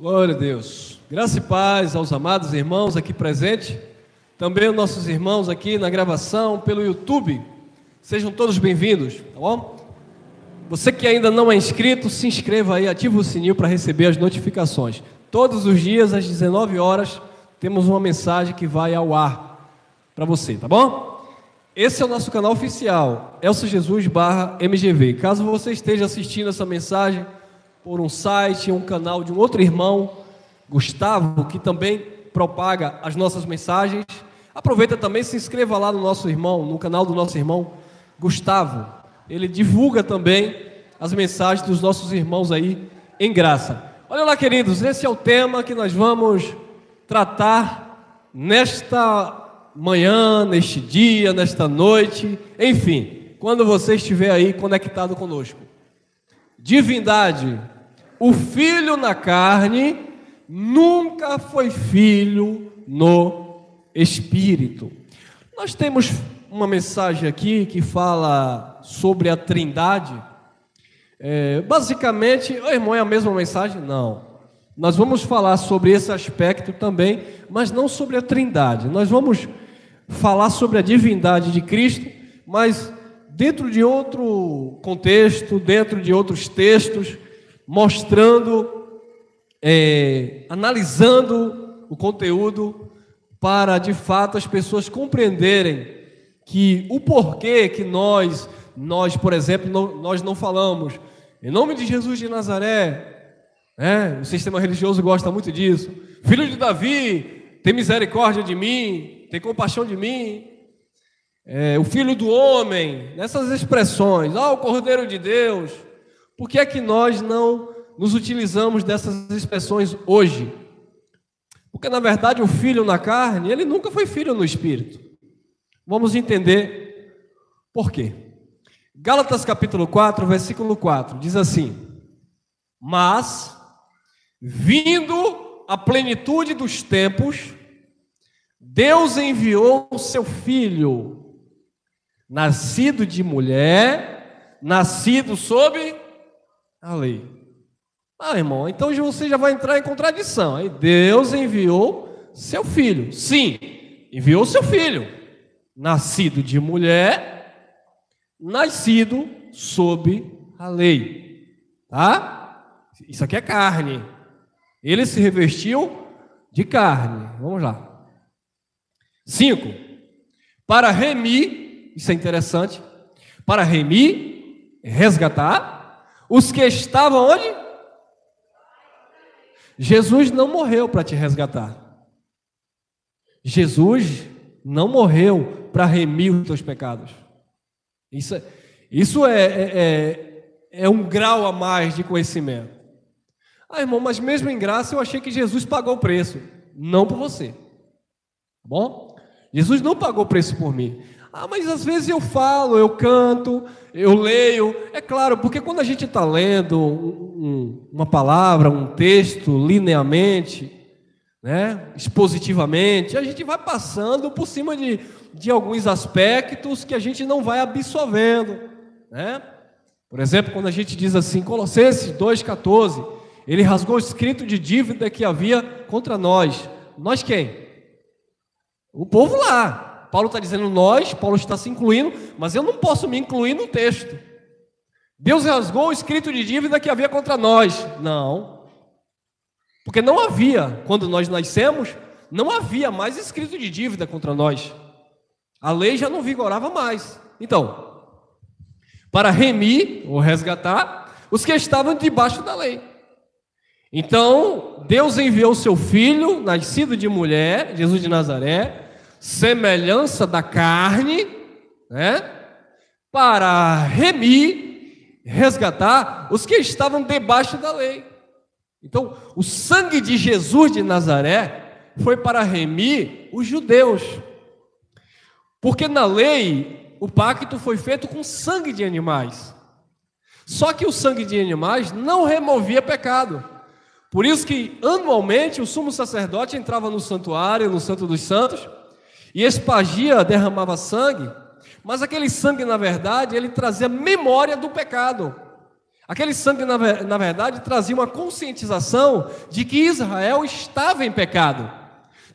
Glória a Deus. Graça e paz aos amados irmãos aqui presentes, também aos nossos irmãos aqui na gravação pelo YouTube. Sejam todos bem-vindos, tá bom? Você que ainda não é inscrito, se inscreva aí, ativa o sininho para receber as notificações. Todos os dias, às 19 horas, temos uma mensagem que vai ao ar para você, tá bom? Esse é o nosso canal oficial, ElcioJesus/MGV. Caso você esteja assistindo essa mensagem por um site, um canal de um outro irmão, Gustavo, que também propaga as nossas mensagens, aproveita também, se inscreva lá no nosso irmão, no canal do nosso irmão Gustavo. Ele divulga também as mensagens dos nossos irmãos aí em graça. Olha lá, queridos, esse é o tema que nós vamos tratar nesta manhã, neste dia, nesta noite, enfim, quando você estiver aí conectado conosco. Divindade. O filho na carne nunca foi filho no espírito. Nós temos uma mensagem aqui que fala sobre a Trindade. Basicamente, irmão, é a mesma mensagem? Não. Nós vamos falar sobre esse aspecto também, mas não sobre a Trindade. Nós vamos falar sobre a divindade de Cristo, mas dentro de outro contexto, dentro de outros textos, mostrando, analisando o conteúdo para, de fato, as pessoas compreenderem que o porquê que nós, por exemplo, nós não falamos em nome de Jesus de Nazaré, o sistema religioso gosta muito disso. Filho de Davi, tem misericórdia de mim, tem compaixão de mim. O Filho do Homem, nessas expressões, o Cordeiro de Deus. Por que é que nós não nos utilizamos dessas expressões hoje? Porque, na verdade, o filho na carne, ele nunca foi filho no espírito. Vamos entender por quê. Gálatas capítulo 4, versículo 4, diz assim: mas, vindo a plenitude dos tempos, Deus enviou o seu Filho, nascido de mulher, nascido sob a lei. Irmão, então você já vai entrar em contradição. Aí Deus enviou seu Filho. Sim, enviou seu Filho, nascido de mulher, nascido sob a lei. Tá? Isso aqui é carne. Ele se revestiu de carne. Vamos lá. 5. Para remir, isso é interessante, para remir, resgatar, os que estavam onde? Jesus não morreu para te resgatar. Jesus não morreu para remir os teus pecados. Isso é um grau a mais de conhecimento. Irmão, mas mesmo em graça eu achei que Jesus pagou o preço. Não por você. Tá bom? Jesus não pagou o preço por mim. Mas às vezes eu falo, eu canto, eu leio. É claro, porque quando a gente está lendo uma palavra, um texto, linearmente, expositivamente, a gente vai passando por cima de alguns aspectos que a gente não vai absorvendo. Por exemplo, quando a gente diz assim, Colossenses 2,14, ele rasgou o escrito de dívida que havia contra nós. Nós quem? O povo lá. Paulo está dizendo nós, Paulo está se incluindo, mas eu não posso me incluir no texto. Deus rasgou o escrito de dívida que havia contra nós. Não. Porque não havia, quando nós nascemos, não havia mais escrito de dívida contra nós. A lei já não vigorava mais. Então, para remir ou resgatar os que estavam debaixo da lei. Então, Deus enviou seu Filho, nascido de mulher, Jesus de Nazaré, semelhança da carne, para remir, resgatar os que estavam debaixo da lei. Então, o sangue de Jesus de Nazaré foi para remir os judeus. Porque na lei, o pacto foi feito com sangue de animais. Só que o sangue de animais não removia pecado. Por isso que, anualmente, o sumo sacerdote entrava no santuário, no Santo dos Santos, e espargia, derramava sangue, mas aquele sangue, na verdade, ele trazia memória do pecado. Aquele sangue, na verdade, trazia uma conscientização de que Israel estava em pecado.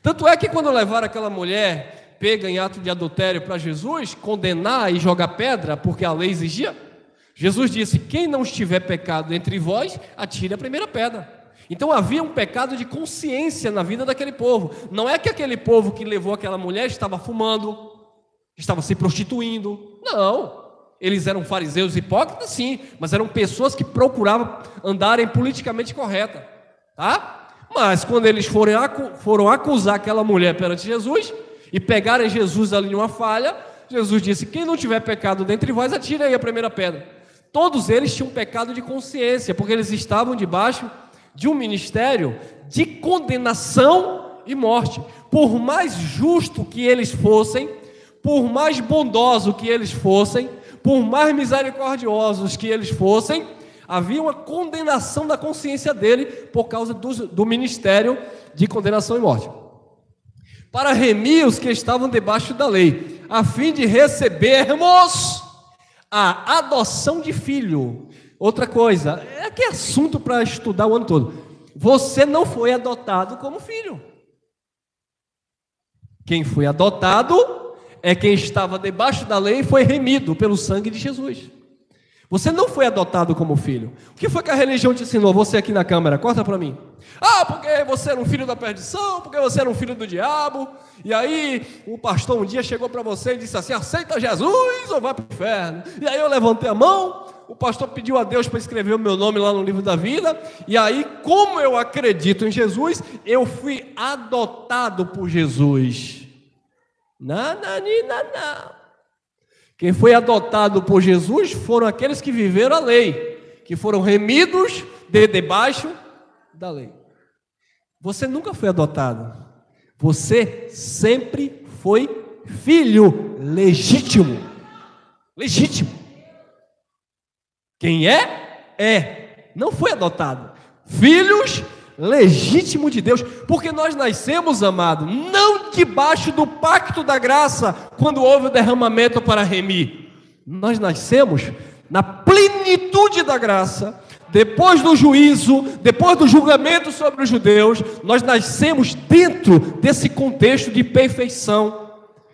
Tanto é que quando levaram aquela mulher pega em ato de adultério para Jesus, condenar e jogar pedra, porque a lei exigia, Jesus disse: quem não estiver pecado entre vós, atire a primeira pedra. Então havia um pecado de consciência na vida daquele povo. Não é que aquele povo que levou aquela mulher estava fumando, estava se prostituindo. Não. Eles eram fariseus hipócritas, sim, mas eram pessoas que procuravam andarem politicamente correta, tá? Mas quando eles foram acusar aquela mulher perante Jesus e pegarem Jesus ali numa falha, Jesus disse: quem não tiver pecado dentre vós, atire aí a primeira pedra. Todos eles tinham pecado de consciência, porque eles estavam debaixo de um ministério de condenação e morte. Por mais justo que eles fossem, por mais bondoso que eles fossem, por mais misericordiosos que eles fossem, havia uma condenação da consciência dele por causa do ministério de condenação e morte. Para remir os que estavam debaixo da lei, a fim de recebermos a adoção de filho. Outra coisa, que é assunto para estudar o ano todo. Você não foi adotado como filho. Quem foi adotado é quem estava debaixo da lei e foi remido pelo sangue de Jesus. Você não foi adotado como filho. O que foi que a religião te ensinou? Você aqui na câmera, corta para mim. Porque você era um filho da perdição, porque você era um filho do diabo. E aí o pastor um dia chegou para você e disse assim: aceita Jesus ou vai para o inferno. E aí eu levantei a mão, o pastor pediu a Deus para escrever o meu nome lá no livro da vida. E aí, como eu acredito em Jesus, eu fui adotado por Jesus. Não. Quem foi adotado por Jesus foram aqueles que viveram a lei, que foram remidos debaixo da lei. Você nunca foi adotado. Você sempre foi filho legítimo. Legítimo. Quem é. Não foi adotado. Filhos legítimo de Deus, porque nós nascemos, amado, não debaixo do pacto da graça, quando houve o derramamento para remir. Nós nascemos na plenitude da graça, depois do juízo, depois do julgamento sobre os judeus. Nós nascemos dentro desse contexto de perfeição.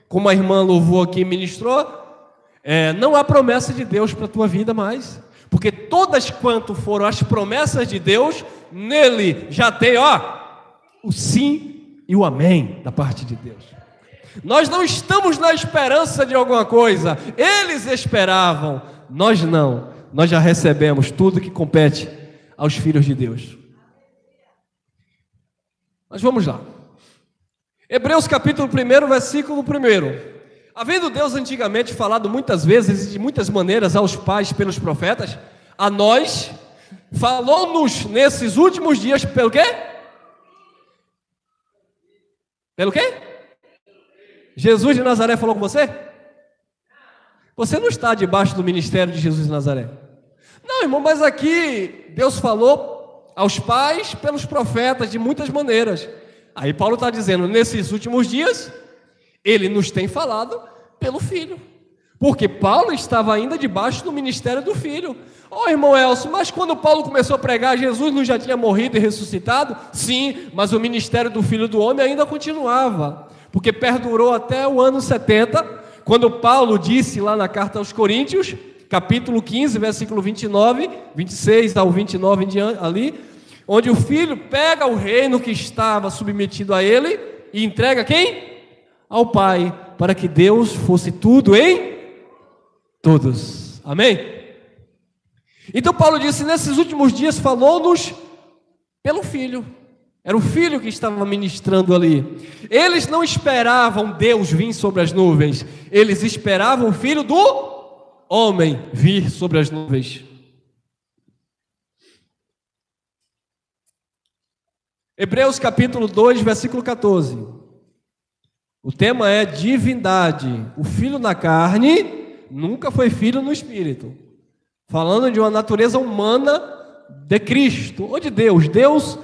Como a irmã louvou aqui e ministrou, não há promessa de Deus para a tua vida mais, porque todas quanto foram as promessas de Deus, nele já tem, o sim e o amém da parte de Deus. Nós não estamos na esperança de alguma coisa. Eles esperavam, nós não. Nós já recebemos tudo que compete aos filhos de Deus. Mas vamos lá. Hebreus capítulo 1, versículo 1. Havendo Deus antigamente falado muitas vezes e de muitas maneiras aos pais pelos profetas, a nós falou-nos nesses últimos dias pelo quê? Pelo quê? Jesus de Nazaré falou com você? Você não está debaixo do ministério de Jesus de Nazaré. Não, irmão, mas aqui Deus falou aos pais pelos profetas de muitas maneiras. Aí Paulo está dizendo, nesses últimos dias, ele nos tem falado pelo Filho. Porque Paulo estava ainda debaixo do ministério do Filho. Irmão Elcio, mas quando Paulo começou a pregar, Jesus não já tinha morrido e ressuscitado? Sim, mas o ministério do Filho do Homem ainda continuava. Porque perdurou até o ano 70, quando Paulo disse lá na carta aos Coríntios, capítulo 15, versículo 29, 26 ao 29 ali, onde o Filho pega o reino que estava submetido a ele e entrega quem? Ao Pai, para que Deus fosse tudo em todos. Amém? Então Paulo disse, nesses últimos dias falou-nos pelo Filho. Era o Filho que estava ministrando ali. Eles não esperavam Deus vir sobre as nuvens, eles esperavam o Filho do homem vir sobre as nuvens. Hebreus capítulo 2, versículo 14. O tema é divindade. O filho na carne nunca foi filho no espírito. Falando de uma natureza humana de Cristo, ou de Deus. Deus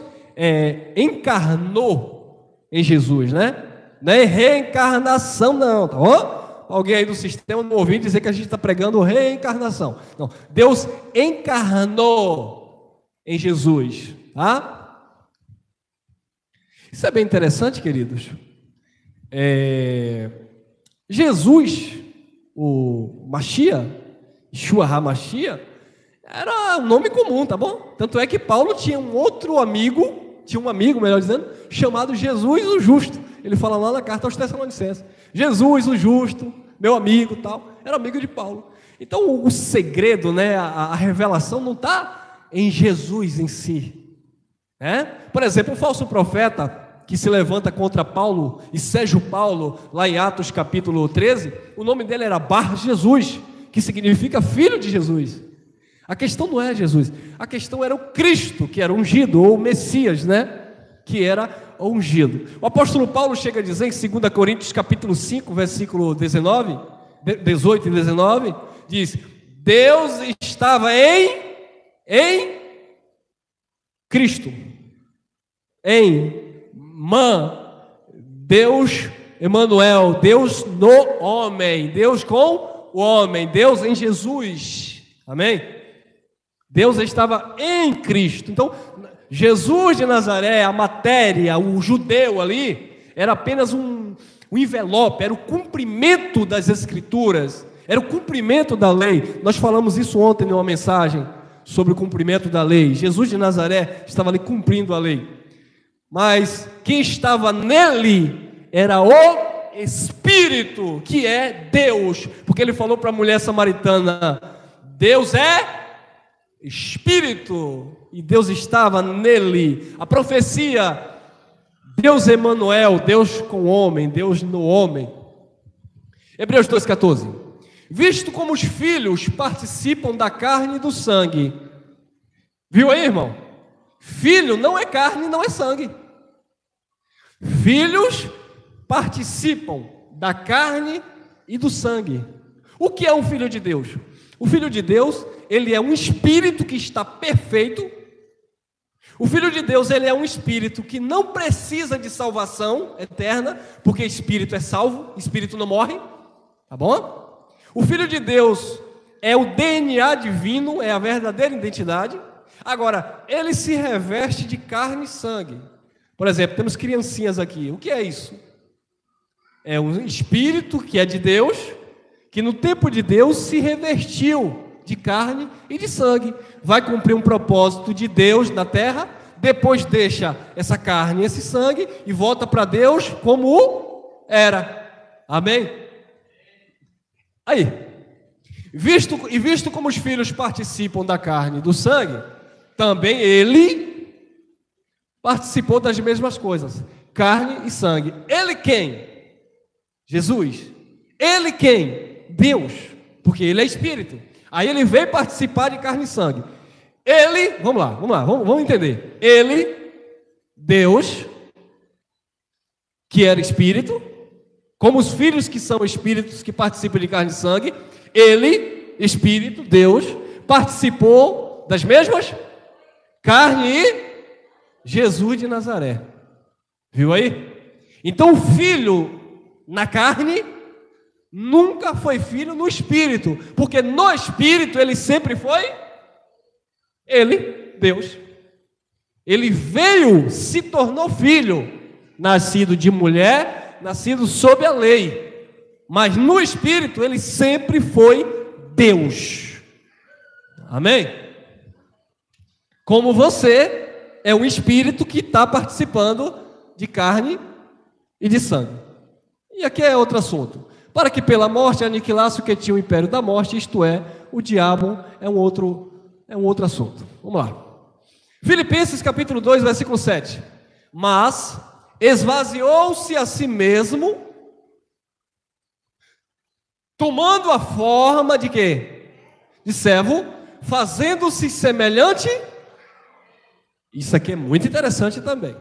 encarnou em Jesus, né? Não é reencarnação não, tá bom? alguém aí do sistema não ouvir dizer que a gente está pregando reencarnação. Não, Deus encarnou em Jesus, tá? Isso é bem interessante, queridos. Jesus, o Mashiach, Yeshua HaMashiach, era um nome comum, tá bom? Tanto é que Paulo tinha um amigo, melhor dizendo, chamado Jesus o Justo. Ele fala lá na carta aos Tessalonicenses. Jesus o Justo, meu amigo, tal. Era amigo de Paulo. Então o segredo, né, a revelação não está em Jesus em si, né? Por exemplo, o falso profeta que se levanta contra Paulo e Sérgio Paulo, lá em Atos capítulo 13, o nome dele era Bar Jesus, que significa filho de Jesus. A questão não é Jesus, a questão era o Cristo, que era ungido, ou o Messias, né? Que era ungido. O apóstolo Paulo chega a dizer em 2 Coríntios capítulo 5, versículo 18 e 19, diz: Deus estava em Cristo, Deus Emanuel, Deus no homem, Deus com o homem, Deus em Jesus, amém? Deus estava em Cristo. Então, Jesus de Nazaré, a matéria, o judeu ali, era apenas um envelope, era o cumprimento das Escrituras, era o cumprimento da lei. Nós falamos isso ontem numa mensagem sobre o cumprimento da lei. Jesus de Nazaré estava ali cumprindo a lei. Mas quem estava nele era o Espírito, que é Deus, porque ele falou para a mulher samaritana: Deus é Espírito, e Deus estava nele. A profecia, Deus Emanuel, Deus com o homem, Deus no homem. Hebreus 2,14: visto como os filhos participam da carne e do sangue. Viu aí, irmão? Filho não é carne, não é sangue. Filhos participam da carne e do sangue. O que é um filho de Deus? O filho de Deus, ele é um espírito que está perfeito. O filho de Deus, ele é um espírito que não precisa de salvação eterna, porque espírito é salvo, espírito não morre, tá bom? O filho de Deus é o DNA divino, é a verdadeira identidade. Agora, ele se reveste de carne e sangue. Por exemplo, temos criancinhas aqui. O que é isso? É um espírito que é de Deus, que no tempo de Deus se revestiu de carne e de sangue. Vai cumprir um propósito de Deus na terra, depois deixa essa carne e esse sangue e volta para Deus como era. Amém? Aí, visto como os filhos participam da carne e do sangue, também ele participou das mesmas coisas, carne e sangue. Ele quem? Jesus. Ele quem? Deus, porque ele é espírito. Aí ele veio participar de carne e sangue. Ele, vamos entender. Ele, Deus, que era espírito, como os filhos que são espíritos que participam de carne e sangue, ele, espírito, Deus, participou das mesmas carne e Jesus de Nazaré. Viu aí? Então o filho na carne nunca foi filho no espírito, porque no espírito ele sempre foi ele, Deus. Ele veio, se tornou filho, nascido de mulher, nascido sob a lei, mas no espírito ele sempre foi Deus. Amém? Como você é um espírito que está participando de carne e de sangue. E aqui é outro assunto. Para que pela morte aniquilasse o que tinha o império da morte, isto é, o diabo, é um outro assunto. Vamos lá. Filipenses capítulo 2, versículo 7. Mas esvaziou-se a si mesmo, tomando a forma de quê? De servo, fazendo-se semelhante. Isso aqui é muito interessante também.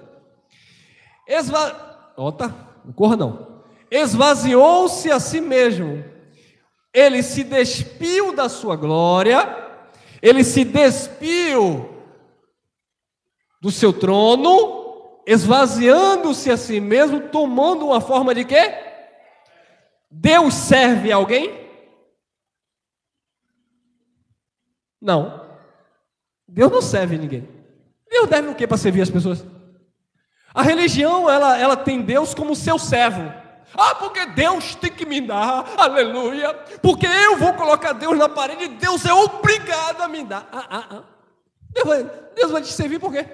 Não corra não. Esvaziou-se a si mesmo. Ele se despiu da sua glória. Ele se despiu do seu trono, esvaziando-se a si mesmo, tomando uma forma de quê? Deus serve alguém? Não. Deus não serve ninguém. Deus deve o quê para servir as pessoas? A religião, ela tem Deus como seu servo. Porque Deus tem que me dar, aleluia. Porque eu vou colocar Deus na parede e Deus é obrigado a me dar. Deus vai te servir por quê?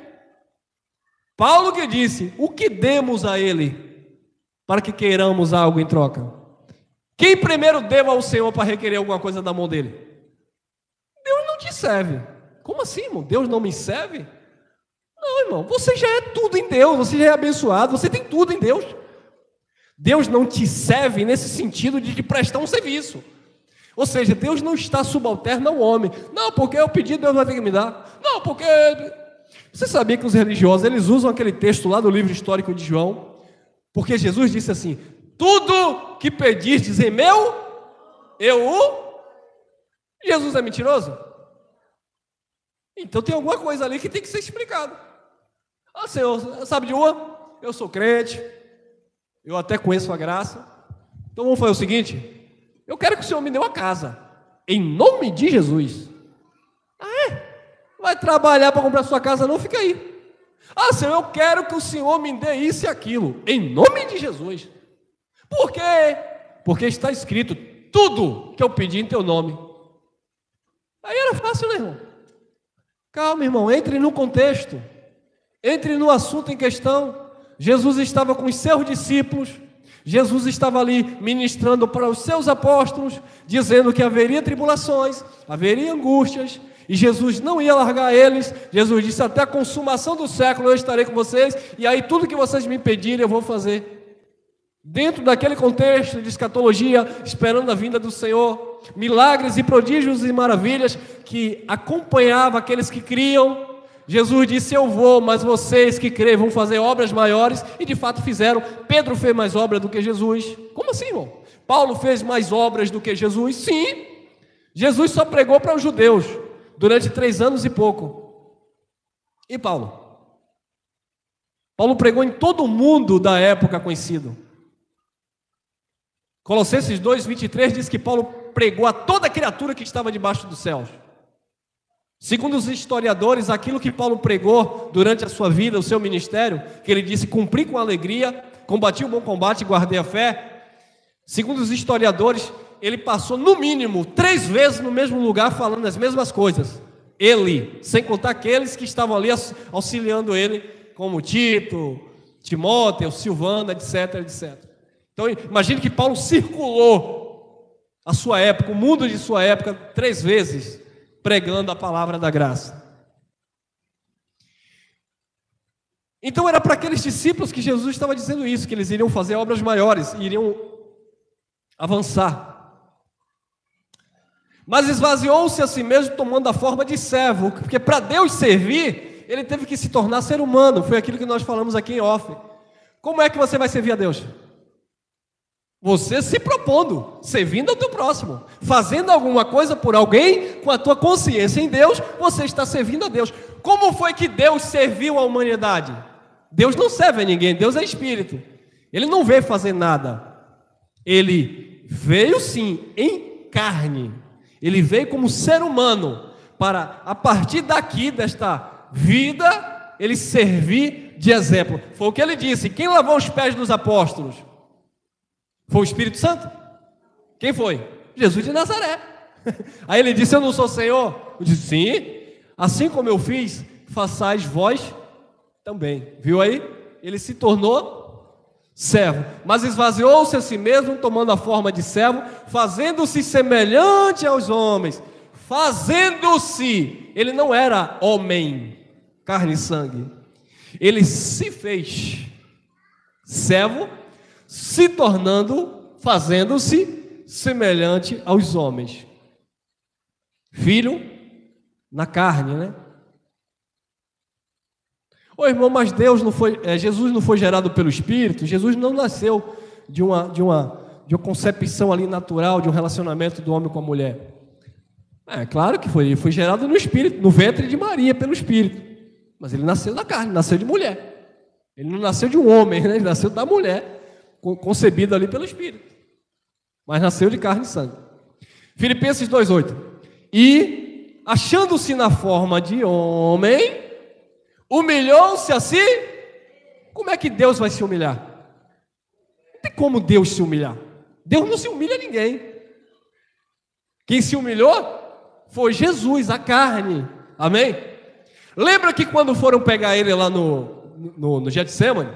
Paulo que disse, o que demos a Ele para que queiramos algo em troca? Quem primeiro deu ao Senhor para requerer alguma coisa da mão dele? Deus não te serve. Como assim, irmão? Deus não me serve? Não, irmão, você já é tudo em Deus, você já é abençoado, você tem tudo em Deus. Deus não te serve nesse sentido de te prestar um serviço. Ou seja, Deus não está subalterno ao homem. Não, porque eu pedi, Deus vai ter que me dar. Não, porque... Você sabia que os religiosos, eles usam aquele texto lá do livro histórico de João? Porque Jesus disse assim, tudo que pedistes em meu, eu o... Jesus é mentiroso? Então tem alguma coisa ali que tem que ser explicado. Senhor, sabe de uma? Eu sou crente, eu até conheço a graça. Então vamos fazer o seguinte, eu quero que o Senhor me dê uma casa, em nome de Jesus. Vai trabalhar para comprar sua casa não? Fica aí. Senhor, eu quero que o Senhor me dê isso e aquilo, em nome de Jesus. Por quê? Porque está escrito, tudo que eu pedi em teu nome. Aí era fácil, né, irmão? Calma, irmão, entre no contexto, entre no assunto em questão. Jesus estava com os seus discípulos, Jesus estava ali ministrando para os seus apóstolos, dizendo que haveria tribulações, haveria angústias, e Jesus não ia largar eles. Jesus disse, até a consumação do século eu estarei com vocês, e aí tudo que vocês me pedirem eu vou fazer. Dentro daquele contexto de escatologia, esperando a vinda do Senhor, milagres e prodígios e maravilhas que acompanhavam aqueles que criam. Jesus disse, eu vou, mas vocês que creem vão fazer obras maiores, e de fato fizeram. Pedro fez mais obras do que Jesus. Como assim, irmão? Paulo fez mais obras do que Jesus? Sim. Jesus só pregou para os judeus durante 3 anos e pouco. E Paulo? Paulo pregou em todo o mundo da época conhecido. Colossenses 2:23 diz que Paulo pregou a toda criatura que estava debaixo dos céus. Segundo os historiadores, aquilo que Paulo pregou durante a sua vida, o seu ministério, que ele disse, cumpri com alegria, combati o bom combate e guardei a fé. Segundo os historiadores, ele passou no mínimo 3 vezes no mesmo lugar falando as mesmas coisas. Ele, sem contar aqueles que estavam ali auxiliando ele, como Tito, Timóteo, Silvana, etc, etc. Então imagine que Paulo circulou a sua época, o mundo de sua época, 3 vezes, pregando a palavra da graça. Então era para aqueles discípulos que Jesus estava dizendo isso, que eles iriam fazer obras maiores, iriam avançar. Mas esvaziou-se a si mesmo, tomando a forma de servo, porque para Deus servir, ele teve que se tornar ser humano. Foi aquilo que nós falamos aqui em off. Como é que você vai servir a Deus? Você se propondo, servindo ao teu próximo, fazendo alguma coisa por alguém, com a tua consciência em Deus, você está servindo a Deus. Como foi que Deus serviu a humanidade? Deus não serve a ninguém, Deus é espírito. Ele não veio fazer nada. Ele veio sim, em carne. Ele veio como ser humano, para a partir daqui, desta vida, ele servir de exemplo. Foi o que ele disse, quem lavou os pés dos apóstolos? Foi o Espírito Santo? Quem foi? Jesus de Nazaré. Aí ele disse, eu não sou Senhor? Eu disse, sim, assim como eu fiz, façais vós também. Viu aí? Ele se tornou servo, mas esvaziou-se a si mesmo, tomando a forma de servo, fazendo-se semelhante aos homens. Fazendo-se, ele não era homem, carne e sangue. Ele se fez servo, se tornando, fazendo-se semelhante aos homens. Filho na carne, né? Ô irmão, mas Jesus não foi gerado pelo Espírito. Jesus não nasceu de uma concepção ali natural, de um relacionamento do homem com a mulher. É claro que foi. Ele foi gerado no Espírito, no ventre de Maria, pelo Espírito. Mas ele nasceu da carne, nasceu de mulher. Ele não nasceu de um homem, né? Ele nasceu da mulher, concebido ali pelo Espírito. mas nasceu de carne e sangue. Filipenses 2,8. E, achando-se na forma de homem, humilhou-se a si. Como é que Deus vai se humilhar? Não tem como Deus se humilhar. Deus não se humilha a ninguém. Quem se humilhou foi Jesus, a carne. Amém? Lembra que quando foram pegar ele lá no Getsemane?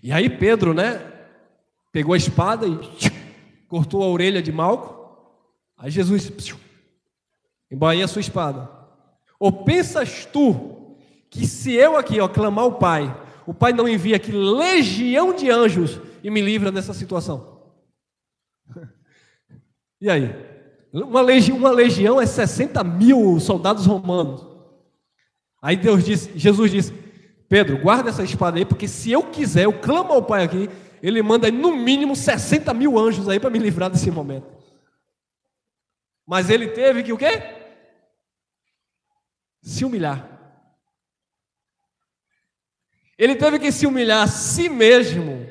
E aí Pedro, né, pegou a espada e cortou a orelha de Malco. Aí Jesus embainha a sua espada. Ou pensas tu que se eu aqui, clamar o Pai não envia aqui legião de anjos e me livra dessa situação? E aí? Uma legião é 60 mil soldados romanos. Aí Jesus disse, Pedro, guarda essa espada aí, porque se eu quiser, eu clamo ao Pai aqui, Ele manda no mínimo 60 mil anjos aí para me livrar desse momento. Mas ele teve que o quê? Se humilhar. Ele teve que se humilhar a si mesmo,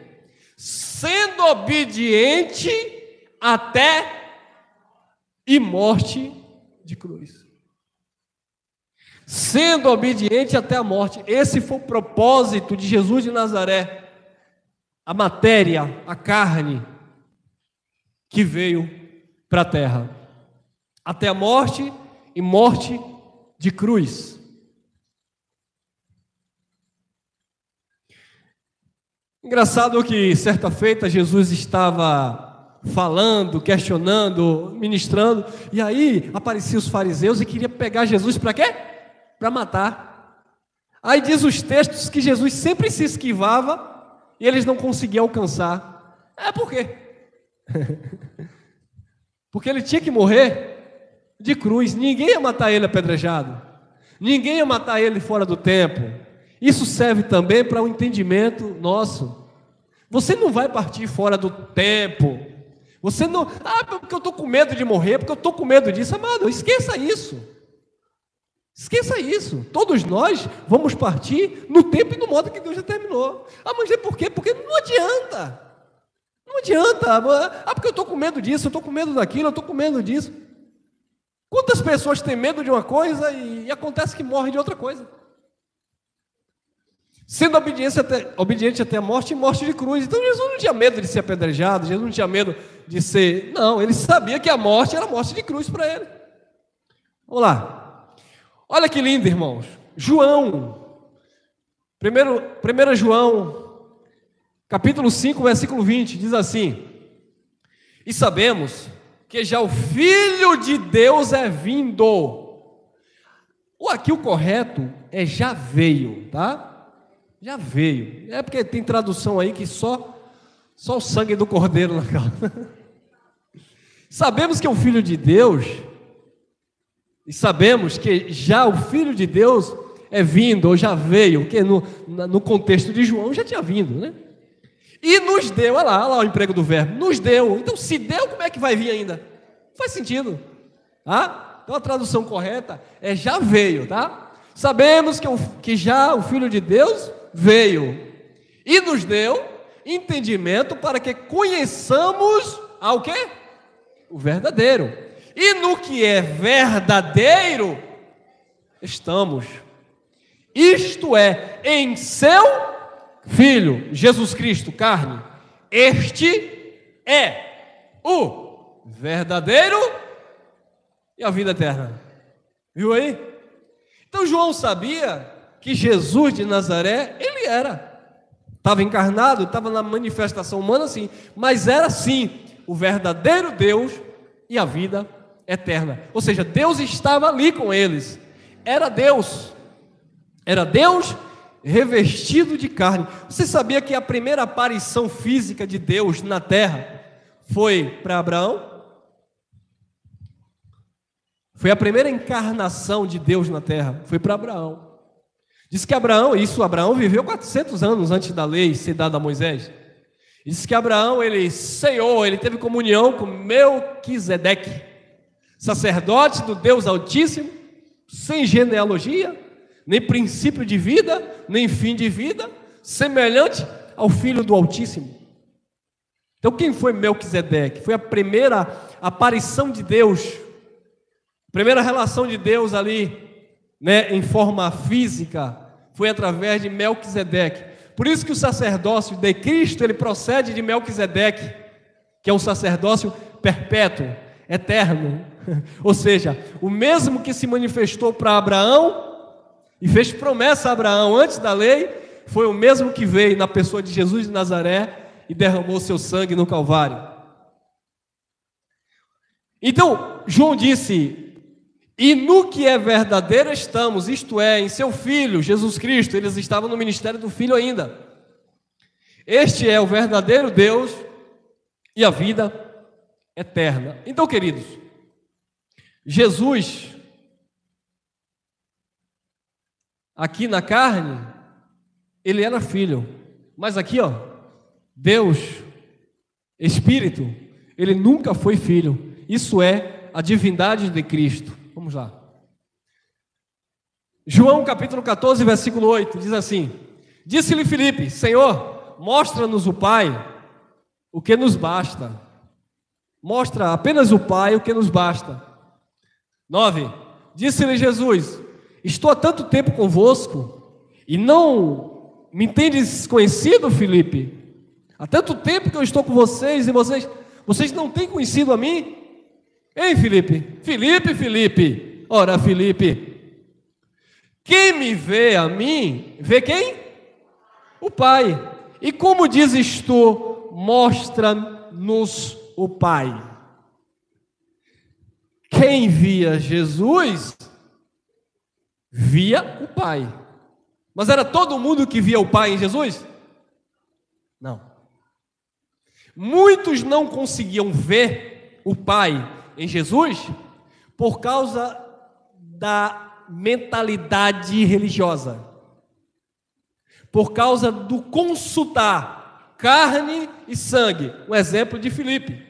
sendo obediente até e morte de cruz. Sendo obediente até a morte. Esse foi o propósito de Jesus de Nazaré. A matéria, a carne, que veio para a terra. Até a morte e morte de cruz. Engraçado que certa feita Jesus estava falando, questionando, ministrando, e aí apareciam os fariseus e queria pegar Jesus para quê? Para matar. Aí diz os textos que Jesus sempre se esquivava e eles não conseguiam alcançar. Por quê? Porque ele tinha que morrer de cruz. Ninguém ia matar ele apedrejado. Ninguém ia matar ele fora do templo. Isso serve também para o entendimento nosso. Você não vai partir fora do templo. Você não... porque eu estou com medo de morrer, porque eu estou com medo disso. Amado, esqueça isso. Esqueça isso. Todos nós vamos partir no tempo e no modo que Deus determinou. Mas é por quê? Porque não adianta. Não adianta. Porque eu estou com medo disso, eu estou com medo daquilo, eu estou com medo disso. Quantas pessoas têm medo de uma coisa e acontece que morrem de outra coisa? Sendo obediente até a morte e morte de cruz. Então Jesus não tinha medo de ser apedrejado, Jesus não tinha medo de ser... Não, ele sabia que a morte era morte de cruz para ele. Vamos lá. Olha que lindo, irmãos. João. 1 João, capítulo 5, versículo 20, diz assim: e sabemos que já o Filho de Deus é vindo. Aqui o correto é já veio, tá? Já veio. É porque tem tradução aí que só o sangue do cordeiro na calça. Sabemos que é o Filho de Deus, e sabemos que já o Filho de Deus é vindo, ou já veio, porque no contexto de João já tinha vindo, né? E nos deu, olha lá o emprego do verbo, nos deu. Então se deu, como é que vai vir ainda? Não faz sentido. Então a tradução correta é já veio, tá? Sabemos que já o Filho de Deus veio e nos deu entendimento para que conheçamos o quê? O verdadeiro. E no que é verdadeiro estamos. Isto é, em seu Filho, Jesus Cristo, carne. Este é o verdadeiro e a vida eterna. Viu aí? Então João sabia que Jesus de Nazaré, ele estava encarnado, estava na manifestação humana, sim, mas era sim o verdadeiro Deus e a vida eterna. Ou seja, Deus estava ali com eles. Era Deus revestido de carne. Você sabia que a primeira aparição física de Deus na terra foi para Abraão? Foi a primeira encarnação de Deus na terra, foi para Abraão. Diz que Abraão viveu 400 anos antes da lei ser dada a Moisés. Diz que Abraão, ele ceiou, ele teve comunhão com Melquisedeque, sacerdote do Deus Altíssimo, sem genealogia, nem princípio de vida, nem fim de vida, semelhante ao Filho do Altíssimo. Então quem foi Melquisedeque? Foi a primeira aparição de Deus, a primeira relação de Deus ali, né, em forma física, foi através de Melquisedeque. Por isso que o sacerdócio de Cristo, ele procede de Melquisedeque, que é um sacerdócio perpétuo, eterno. Ou seja, o mesmo que se manifestou para Abraão e fez promessa a Abraão antes da lei, foi o mesmo que veio na pessoa de Jesus de Nazaré e derramou seu sangue no Calvário. Então, João disse: e no que é verdadeiro estamos, isto é, em seu Filho, Jesus Cristo. Eles estavam no ministério do Filho ainda. Este é o verdadeiro Deus e a vida eterna. Então, queridos, Jesus, aqui na carne, ele era filho, mas aqui, ó, Deus, Espírito, ele nunca foi filho. Isso é a divindade de Cristo. Vamos lá. João capítulo 14, versículo 8, diz assim: disse-lhe Filipe: Senhor, mostra-nos o Pai, o que nos basta. Mostra apenas o Pai, o que nos basta. 9. Disse-lhe Jesus: estou há tanto tempo convosco e não me tendes conhecido, Filipe? Há tanto tempo que eu estou com vocês e vocês não têm conhecido a mim? Ei, Filipe, Filipe, ora, Filipe, quem me vê a mim, vê quem? O Pai. E como dizes tu, mostra-nos o Pai? Quem via Jesus, via o Pai. Mas era todo mundo que via o Pai em Jesus? Não. Muitos não conseguiam ver o Pai em Jesus por causa da mentalidade religiosa, por causa do consultar carne e sangue. Um exemplo de Filipe: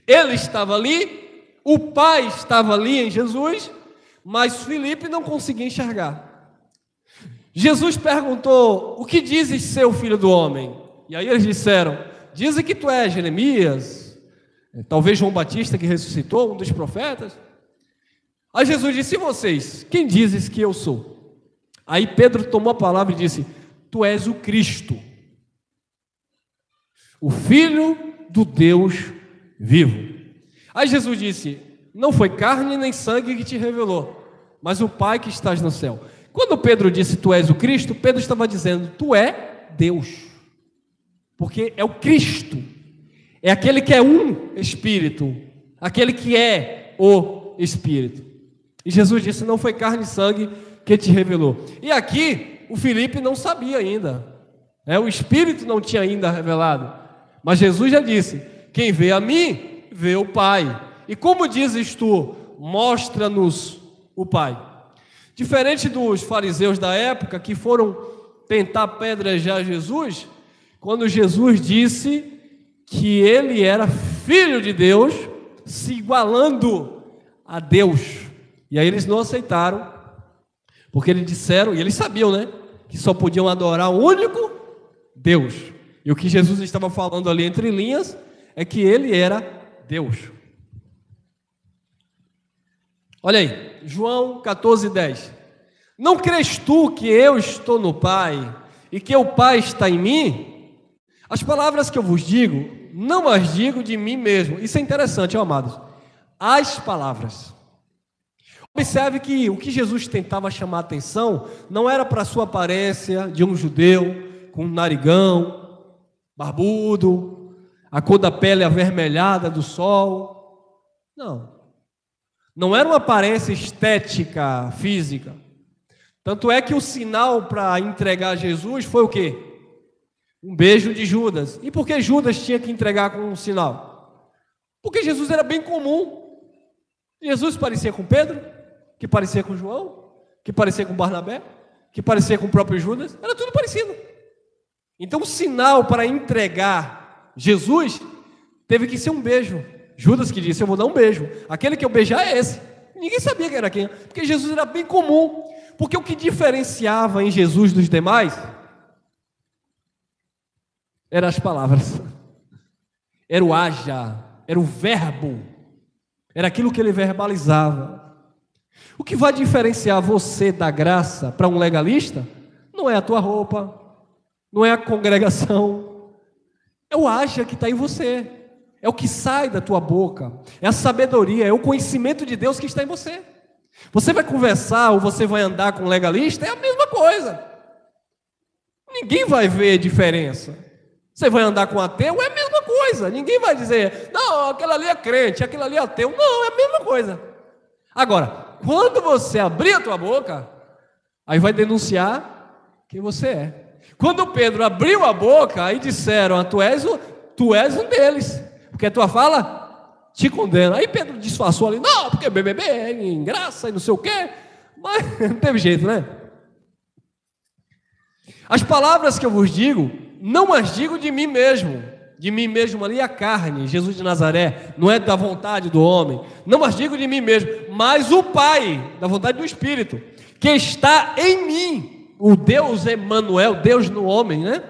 ele estava ali, o Pai estava ali em Jesus, mas Filipe não conseguia enxergar. Jesus perguntou: o que dizes ser o filho do homem? E aí eles disseram: dizem que tu és Jeremias, talvez João Batista que ressuscitou, um dos profetas. Aí Jesus disse: e vocês, quem dizes que eu sou? Aí Pedro tomou a palavra e disse: tu és o Cristo, o Filho do Deus vivo. Aí Jesus disse: não foi carne nem sangue que te revelou, mas o Pai que estás no céu. Quando Pedro disse tu és o Cristo, Pedro estava dizendo: tu é Deus, porque é o Cristo, é aquele que é um Espírito, aquele que é o Espírito. E Jesus disse: não foi carne e sangue que te revelou. E aqui o Filipe não sabia ainda, o Espírito não tinha ainda revelado, mas Jesus já disse: quem vê a mim, vê o Pai. E como dizes tu, mostra-nos o Pai. Diferente dos fariseus da época que foram tentar apedrejar Jesus, quando Jesus disse que ele era filho de Deus, se igualando a Deus. E aí eles não aceitaram, porque eles disseram, e eles sabiam, né, que só podiam adorar o único Deus. E o que Jesus estava falando ali entre linhas é que ele era Deus. Olha aí, João 14:10. Não crês tu que eu estou no Pai e que o Pai está em mim? As palavras que eu vos digo, não as digo de mim mesmo. Isso é interessante, amados. As palavras. Observe que o que Jesus tentava chamar a atenção não era para a sua aparência de um judeu com um narigão, barbudo, a cor da pele avermelhada do sol. Não era uma aparência estética, física. Tanto é que o sinal para entregar Jesus foi o quê? Um beijo de Judas. E por que Judas tinha que entregar com um sinal? Porque Jesus era bem comum. Jesus parecia com Pedro, que parecia com João, que parecia com Barnabé, que parecia com o próprio Judas. Era tudo parecido. Então o sinal para entregar Jesus teve que ser um beijo. Judas que disse: eu vou dar um beijo, aquele que eu beijar é esse. Ninguém sabia que era quem, porque Jesus era bem comum. Porque o que diferenciava em Jesus dos demais eram as palavras. era o haja, era o verbo, era aquilo que ele verbalizava. O que vai diferenciar você da graça para um legalista não é a tua roupa, não é a congregação, é o haja que está em você, é o que sai da tua boca, é a sabedoria, é o conhecimento de Deus que está em você. Você vai conversar ou você vai andar com um legalista, é a mesma coisa. Ninguém vai ver diferença. Você vai andar com um ateu, é a mesma coisa. Ninguém vai dizer, não, aquele ali é crente, aquele ali é ateu. Não, é a mesma coisa. Agora, quando você abrir a tua boca, aí vai denunciar quem você é. Quando Pedro abriu a boca, aí disseram, tu és um deles, porque a tua fala te condena. Aí Pedro disfarçou ali, não, porque BBB é em graça e não sei o quê, mas não teve jeito, né? As palavras que eu vos digo, não as digo de mim mesmo ali é a carne, Jesus de Nazaré, não é da vontade do homem, não as digo de mim mesmo, mas o Pai, da vontade do Espírito, que está em mim, o Deus Emanuel, Deus no homem, né?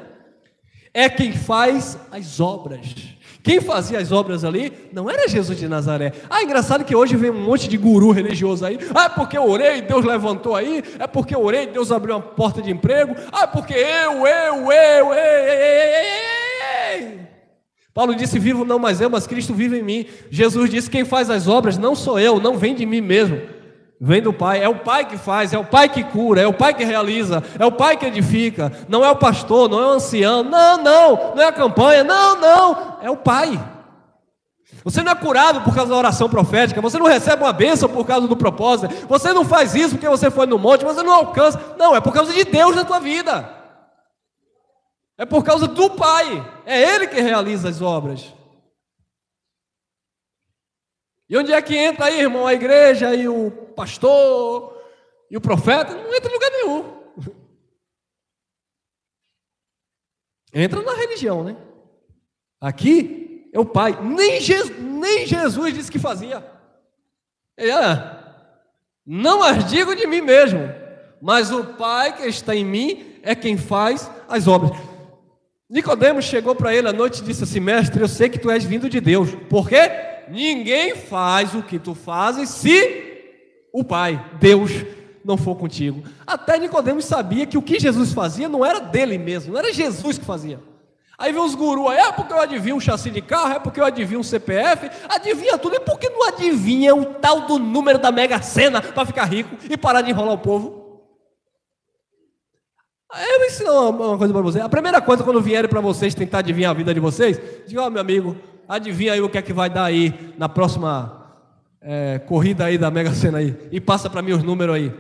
É quem faz as obras. Quem fazia as obras ali não era Jesus de Nazaré. Engraçado que hoje vem um monte de guru religioso aí. Porque eu orei, Deus levantou aí. É porque eu orei, Deus abriu uma porta de emprego. Porque Paulo disse, vivo não mais eu, mas Cristo vive em mim. Jesus disse, quem faz as obras não sou eu, não vem de mim mesmo. Vem do Pai, é o Pai que faz, é o Pai que cura, é o Pai que realiza, é o Pai que edifica, não é o pastor, não é o ancião, não é a campanha, não, é o Pai. Você não é curado por causa da oração profética, você não recebe uma bênção por causa do propósito, você não faz isso porque você foi no monte, você não alcança, não, é por causa de Deus na tua vida, é por causa do Pai, é Ele que realiza as obras. E onde é que entra aí, irmão, a igreja e o pastor e o profeta? Não entra em lugar nenhum. Entra na religião, né? Aqui é o Pai. Nem Jesus disse que fazia. Não as digo de mim mesmo, mas o Pai que está em mim é quem faz as obras. Nicodemos chegou para ele à noite e disse assim, mestre, eu sei que tu és vindo de Deus. Por quê? Ninguém faz o que tu fazes se o Pai, Deus, não for contigo. Até Nicodemos sabia que o que Jesus fazia não era dele mesmo, não era Jesus que fazia. Aí vem os gurus aí, porque eu adivinho um chassi de carro, porque eu adivinho um CPF, adivinha tudo, e por que não adivinha o tal do número da Mega Sena para ficar rico e parar de enrolar o povo? Eu vou ensinar uma coisa para vocês. A primeira coisa, quando vierem para vocês tentar adivinhar a vida de vocês, diga, meu amigo, adivinha aí o que é que vai dar aí na próxima corrida aí da Mega Sena aí, e passa para mim os números aí.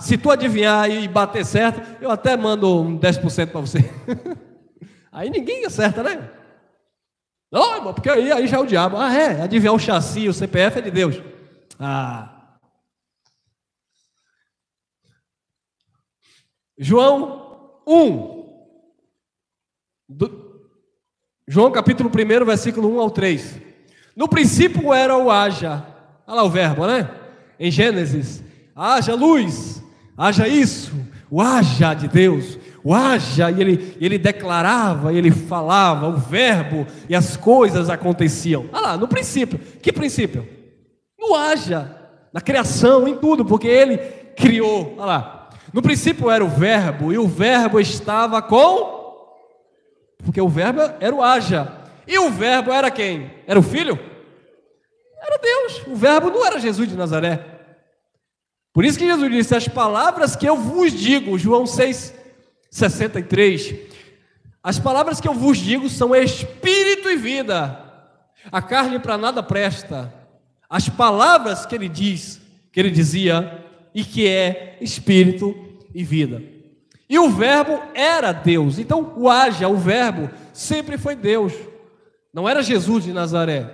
Se tu adivinhar e bater certo, eu até mando um 10% para você. Aí ninguém acerta, né? Não, irmão, porque aí já é o diabo. Adivinhar o chassi, o CPF é de Deus. João 1. João capítulo 1, versículo 1 ao 3. No princípio era o haja. Olha lá o verbo, né? Em Gênesis. Haja luz, haja isso. O haja de Deus. O haja, e ele declarava, ele falava, o verbo, e as coisas aconteciam. Olha lá, no princípio. Que princípio? No haja, na criação, em tudo, porque ele criou. Olha lá. No princípio era o verbo, e o verbo estava com... Porque o verbo era o haja. E o verbo era quem? Era o Filho? Era Deus. O verbo não era Jesus de Nazaré. Por isso que Jesus disse, as palavras que eu vos digo, João 6,63, as palavras que eu vos digo são espírito e vida. A carne para nada presta. As palavras que ele diz, que ele dizia, e que é espírito e vida. E o verbo era Deus. Então o haja, o verbo, sempre foi Deus. Não era Jesus de Nazaré.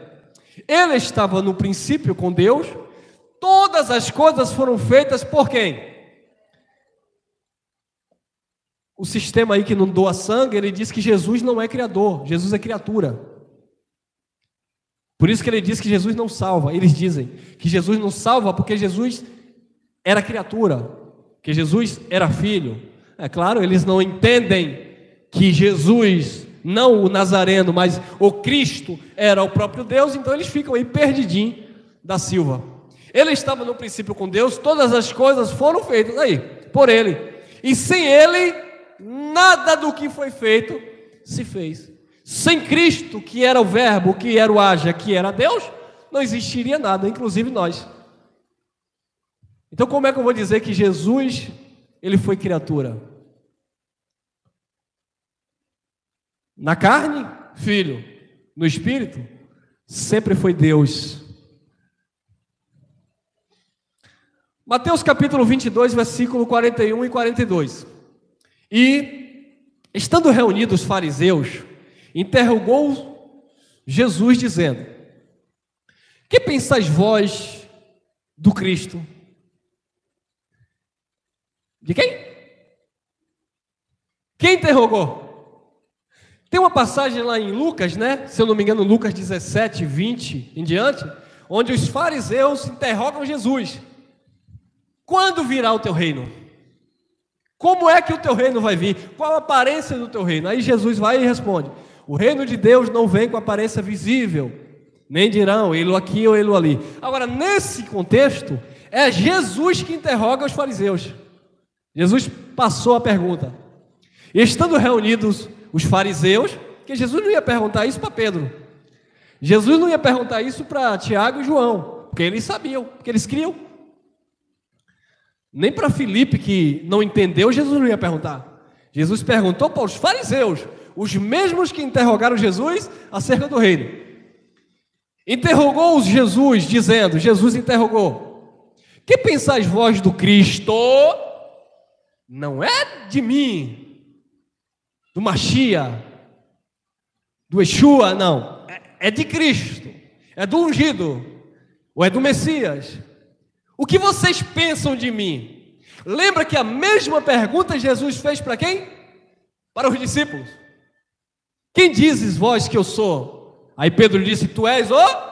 Ele estava no princípio com Deus. Todas as coisas foram feitas por quem? O sistema aí que não doa sangue, ele diz que Jesus não é criador, Jesus é criatura. Por isso que ele diz que Jesus não salva. Eles dizem que Jesus não salva porque Jesus era criatura, que Jesus era filho. É claro, eles não entendem que Jesus não o Nazareno, mas o Cristo era o próprio Deus, então eles ficam aí perdidinhos da Silva. Ele estava no princípio com Deus, todas as coisas foram feitas aí, por Ele. E sem Ele, nada do que foi feito se fez. Sem Cristo, que era o Verbo, que era o Haja, que era Deus, não existiria nada, inclusive nós. Então como é que eu vou dizer que Jesus, Ele foi criatura? Na carne, filho. No espírito, sempre foi Deus. Mateus capítulo 22, versículo 41 e 42. E, estando reunidos os fariseus, interrogou Jesus dizendo: que pensais vós do Cristo? De quem? Quem interrogou? Tem uma passagem lá em Lucas, né? Se eu não me engano, Lucas 17, 20 em diante, onde os fariseus interrogam Jesus: quando virá o teu reino? Como é que o teu reino vai vir? Qual a aparência do teu reino? Aí Jesus vai e responde: o reino de Deus não vem com aparência visível, nem dirão, ele aqui ou ele ali. Agora, nesse contexto, é Jesus que interroga os fariseus. Jesus passou a pergunta. E estando reunidos os fariseus, que Jesus não ia perguntar isso para Pedro. Jesus não ia perguntar isso para Tiago e João, porque eles sabiam, porque eles criam. Nem para Filipe, que não entendeu, Jesus não ia perguntar. Jesus perguntou para os fariseus, os mesmos que interrogaram Jesus acerca do reino. Interrogou-os Jesus, dizendo, Jesus interrogou: que pensais vós do Cristo? Não é de mim, do Machia, do Yeshua, não. É de Cristo, é do ungido, ou é do Messias. O que vocês pensam de mim? Lembra que a mesma pergunta Jesus fez para quem? Para os discípulos. Quem dizes vós que eu sou? Aí Pedro disse: tu és o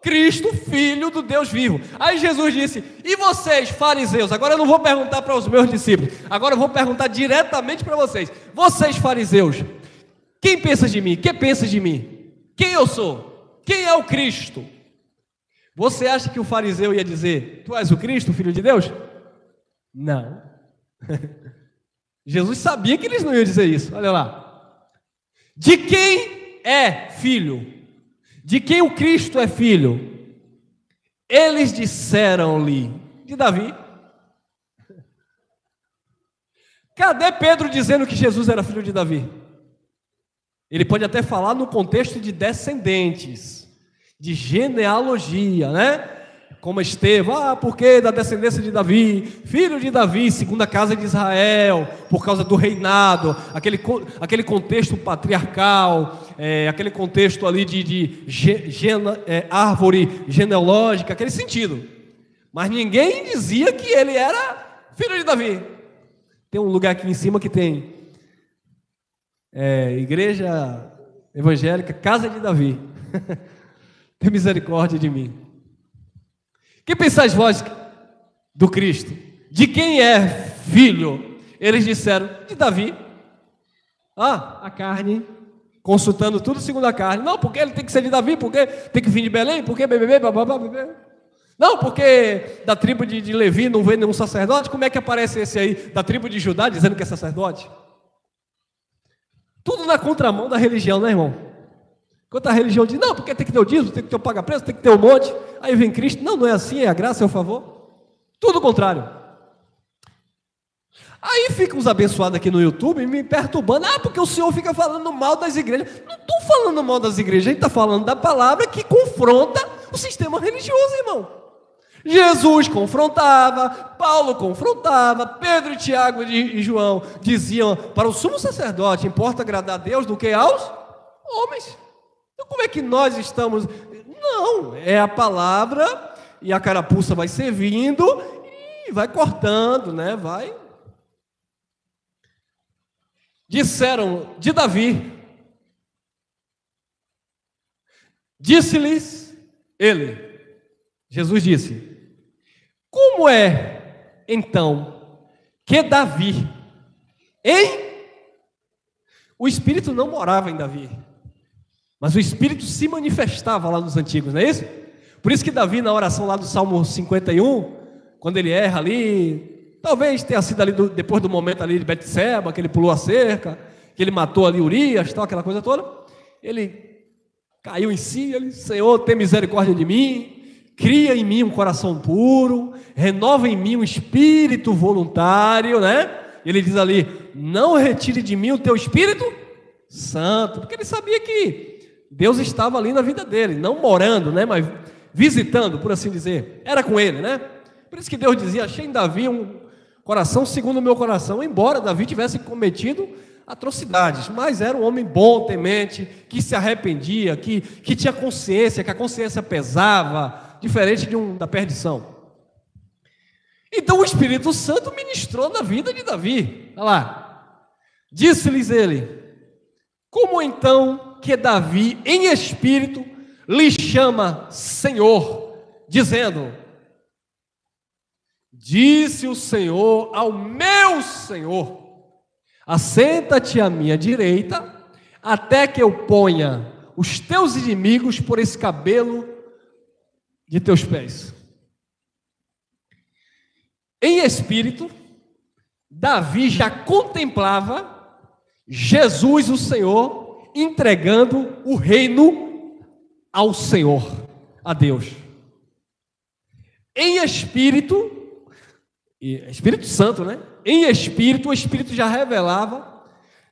Cristo, filho do Deus vivo. Aí Jesus disse: e vocês, fariseus? Agora eu não vou perguntar para os meus discípulos, agora eu vou perguntar diretamente para vocês. Vocês, fariseus, quem pensa de mim? Quem pensa de mim? Quem eu sou? Quem é o Cristo? Você acha que o fariseu ia dizer: tu és o Cristo, filho de Deus? Não. Jesus sabia que eles não iam dizer isso. Olha lá. De quem é filho? De quem o Cristo é filho? Eles disseram-lhe: de Davi. Cadê Pedro dizendo que Jesus era filho de Davi? Ele pode até falar no contexto de descendentes, de genealogia, né? Como Estevão, porque da descendência de Davi, filho de Davi, segunda casa de Israel, por causa do reinado, aquele contexto patriarcal, aquele contexto ali de árvore genealógica, aquele sentido. Mas ninguém dizia que ele era filho de Davi. Tem um lugar aqui em cima que tem igreja evangélica, casa de Davi. Tem misericórdia de mim. Que pensais vós do Cristo? De quem é filho? Eles disseram: de Davi. A carne, consultando tudo segundo a carne. Não, porque ele tem que ser de Davi, porque tem que vir de Belém, porque bebê. Não, porque da tribo de Levi não vem nenhum sacerdote. Como é que aparece esse aí da tribo de Judá dizendo que é sacerdote? Tudo na contramão da religião, né, irmão? Enquanto a religião diz: não, porque tem que ter o dízimo, tem que ter o paga-preço, tem que ter o monte. Aí vem Cristo: não é assim, é a graça, é o favor. Tudo o contrário. Aí ficam os abençoados aqui no YouTube me perturbando: porque o senhor fica falando mal das igrejas. Não estou falando mal das igrejas, a gente está falando da palavra que confronta o sistema religioso, irmão. Jesus confrontava, Paulo confrontava, Pedro, Tiago e João diziam para o sumo sacerdote: importa agradar a Deus do que aos homens. Então como é que nós estamos? Não, é a palavra, e a carapuça vai servindo e vai cortando, né? Vai. Disseram de Davi. Disse-lhes ele, Jesus disse: como é então que Davi, hein? o Espírito não morava em Davi, mas o Espírito se manifestava lá nos antigos, não é isso? Por isso que Davi, na oração lá do Salmo 51, quando ele erra ali, talvez tenha sido ali depois do momento ali de Betseba, que ele pulou a cerca, que ele matou ali Urias, tal, aquela coisa toda, ele caiu em si, ele, Senhor, tem misericórdia de mim, cria em mim um coração puro, renova em mim um espírito voluntário, né? Ele diz ali, não retire de mim o teu Espírito Santo, porque ele sabia que Deus estava ali na vida dele, não morando, né? Mas visitando, por assim dizer, era com ele, né? Por isso que Deus dizia, achei em Davi um coração segundo o meu coração, embora Davi tivesse cometido atrocidades, mas era um homem bom, temente, que se arrependia, que tinha consciência, que a consciência pesava, diferente da perdição. Então o Espírito Santo ministrou na vida de Davi. Olha lá, disse-lhes ele, como então que Davi em espírito lhe chama Senhor, dizendo, disse o Senhor ao meu Senhor, assenta-te à minha direita, até que eu ponha os teus inimigos por escabelo de teus pés. Em espírito, Davi já contemplava Jesus, o Senhor, entregando o reino ao Senhor, a Deus. Em espírito, Espírito Santo, né? Em espírito, o Espírito já revelava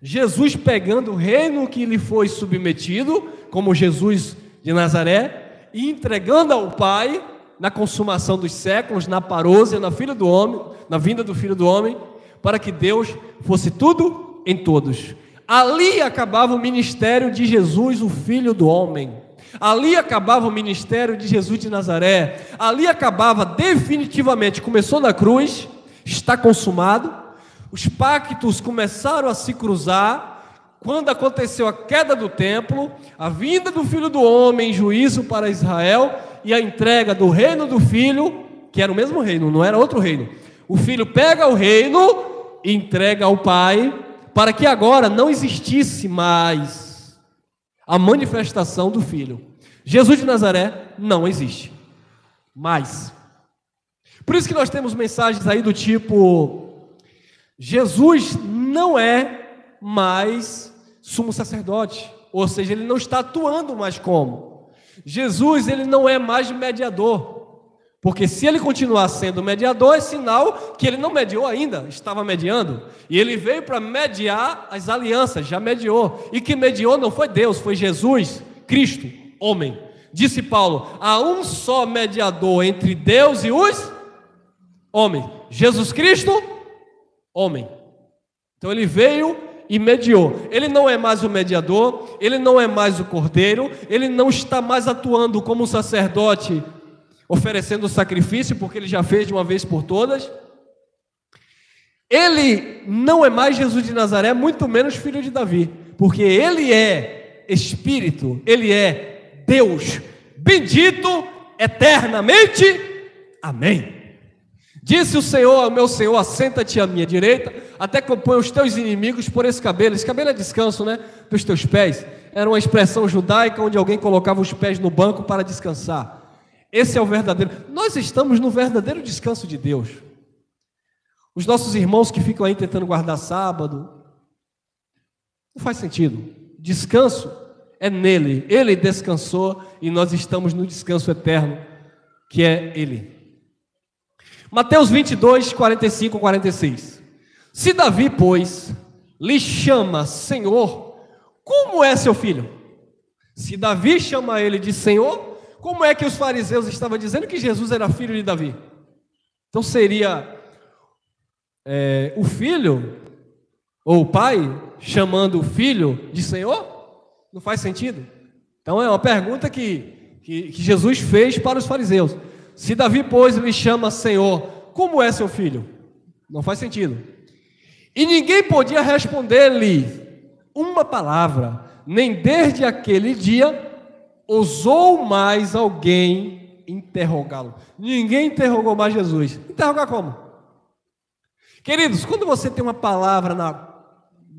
Jesus pegando o reino que lhe foi submetido, como Jesus de Nazaré, e entregando ao Pai, na consumação dos séculos, na parousia, na filha do homem, na vinda do Filho do Homem, para que Deus fosse tudo em todos. Ali acabava o ministério de Jesus, o Filho do Homem. Ali acabava o ministério de Jesus de Nazaré. Ali acabava definitivamente, começou na cruz, está consumado. Os pactos começaram a se cruzar quando aconteceu a queda do templo, a vinda do Filho do Homem em juízo para Israel e a entrega do reino do Filho, que era o mesmo reino, não era outro reino. O Filho pega o reino e entrega ao Pai, para que agora não existisse mais a manifestação do Filho. Jesus de Nazaré não existe mais. Por isso que nós temos mensagens aí do tipo, Jesus não é mais sumo sacerdote, ou seja, ele não está atuando mais como. Jesus, ele não é mais mediador, porque se ele continuar sendo mediador, é sinal que ele não mediou ainda, estava mediando, e ele veio para mediar as alianças, já mediou, e que mediou não foi Deus, foi Jesus, Cristo, homem. Disse Paulo, há um só mediador entre Deus e os homens, Jesus Cristo, homem. Então ele veio e mediou. Ele não é mais o mediador, ele não é mais o cordeiro, ele não está mais atuando como um sacerdote oferecendo o sacrifício, porque ele já fez de uma vez por todas. Ele não é mais Jesus de Nazaré, muito menos filho de Davi, porque ele é Espírito, ele é Deus, bendito eternamente, amém. Disse o Senhor ao meu Senhor, assenta-te à minha direita, até que eu ponha os teus inimigos por escabelo. Escabelo é descanso, né? Dos teus pés. Era uma expressão judaica onde alguém colocava os pés no banco para descansar. Esse é o verdadeiro. Nós estamos no verdadeiro descanso de Deus. Os nossos irmãos que ficam aí tentando guardar sábado, não faz sentido. Descanso é nele. Ele descansou e nós estamos no descanso eterno, que é Ele. Mateus 22, 45, 46. Se Davi, pois, lhe chama Senhor, como é seu filho? Se Davi chama ele de Senhor, como é que os fariseus estavam dizendo que Jesus era filho de Davi? Então seria o filho, ou o pai, chamando o filho de Senhor? Não faz sentido. Então é uma pergunta que Jesus fez para os fariseus. Se Davi, pois, lhe chama Senhor, como é seu filho? Não faz sentido. E ninguém podia responder-lhe uma palavra, nem desde aquele dia ousou mais alguém interrogá-lo. Ninguém interrogou mais Jesus. Interrogar como? Queridos, quando você tem uma palavra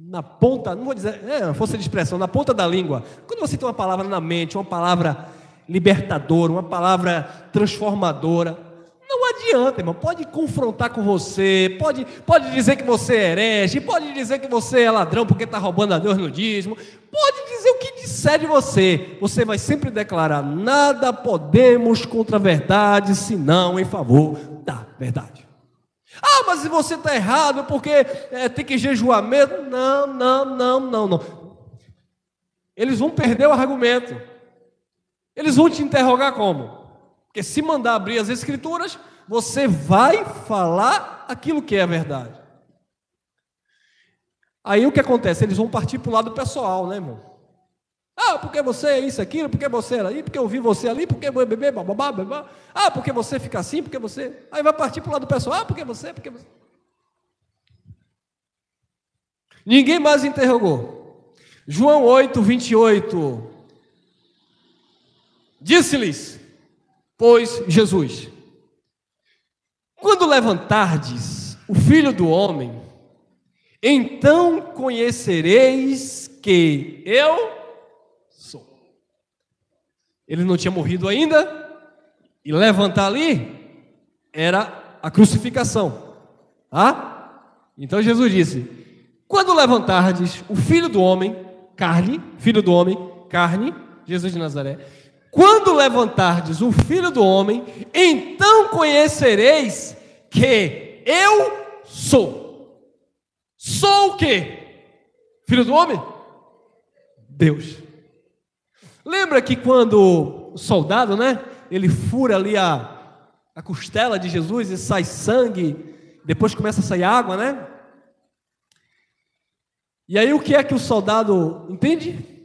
na ponta, não vou dizer, força de expressão, na ponta da língua. Quando você tem uma palavra na mente, uma palavra libertadora, uma palavra transformadora, não adianta, irmão, pode confrontar com você, pode dizer que você é herege, pode dizer que você é ladrão porque está roubando a Deus no dízimo, pode dizer o que disser de você vai sempre declarar: nada podemos contra a verdade, senão em favor da verdade. Ah, mas se você está errado, porque tem que jejuar mesmo. Não. Eles vão perder o argumento. Eles vão te interrogar como? Porque se mandar abrir as escrituras, você vai falar aquilo que é a verdade. Aí o que acontece? Eles vão partir para o lado pessoal, né, irmão? Ah, porque você é isso, aquilo, porque você era aí, porque eu vi você ali, porque bebê, babá. Ah, porque você fica assim, porque você... Aí vai partir para o lado pessoal. Ah, porque você... Ninguém mais interrogou. João 8, 28. Disse-lhes, pois, Jesus: quando levantardes o Filho do Homem, então conhecereis que eu sou. Ele não tinha morrido ainda, e levantar ali era a crucificação. Então Jesus disse: quando levantardes o Filho do Homem, carne, Jesus de Nazaré, quando levantardes o Filho do Homem, então conhecereis que eu sou. Sou o quê? Filho do Homem? Deus. Lembra que quando o soldado, ele fura ali a costela de Jesus e sai sangue, depois começa a sair água, E aí o que é que o soldado entende?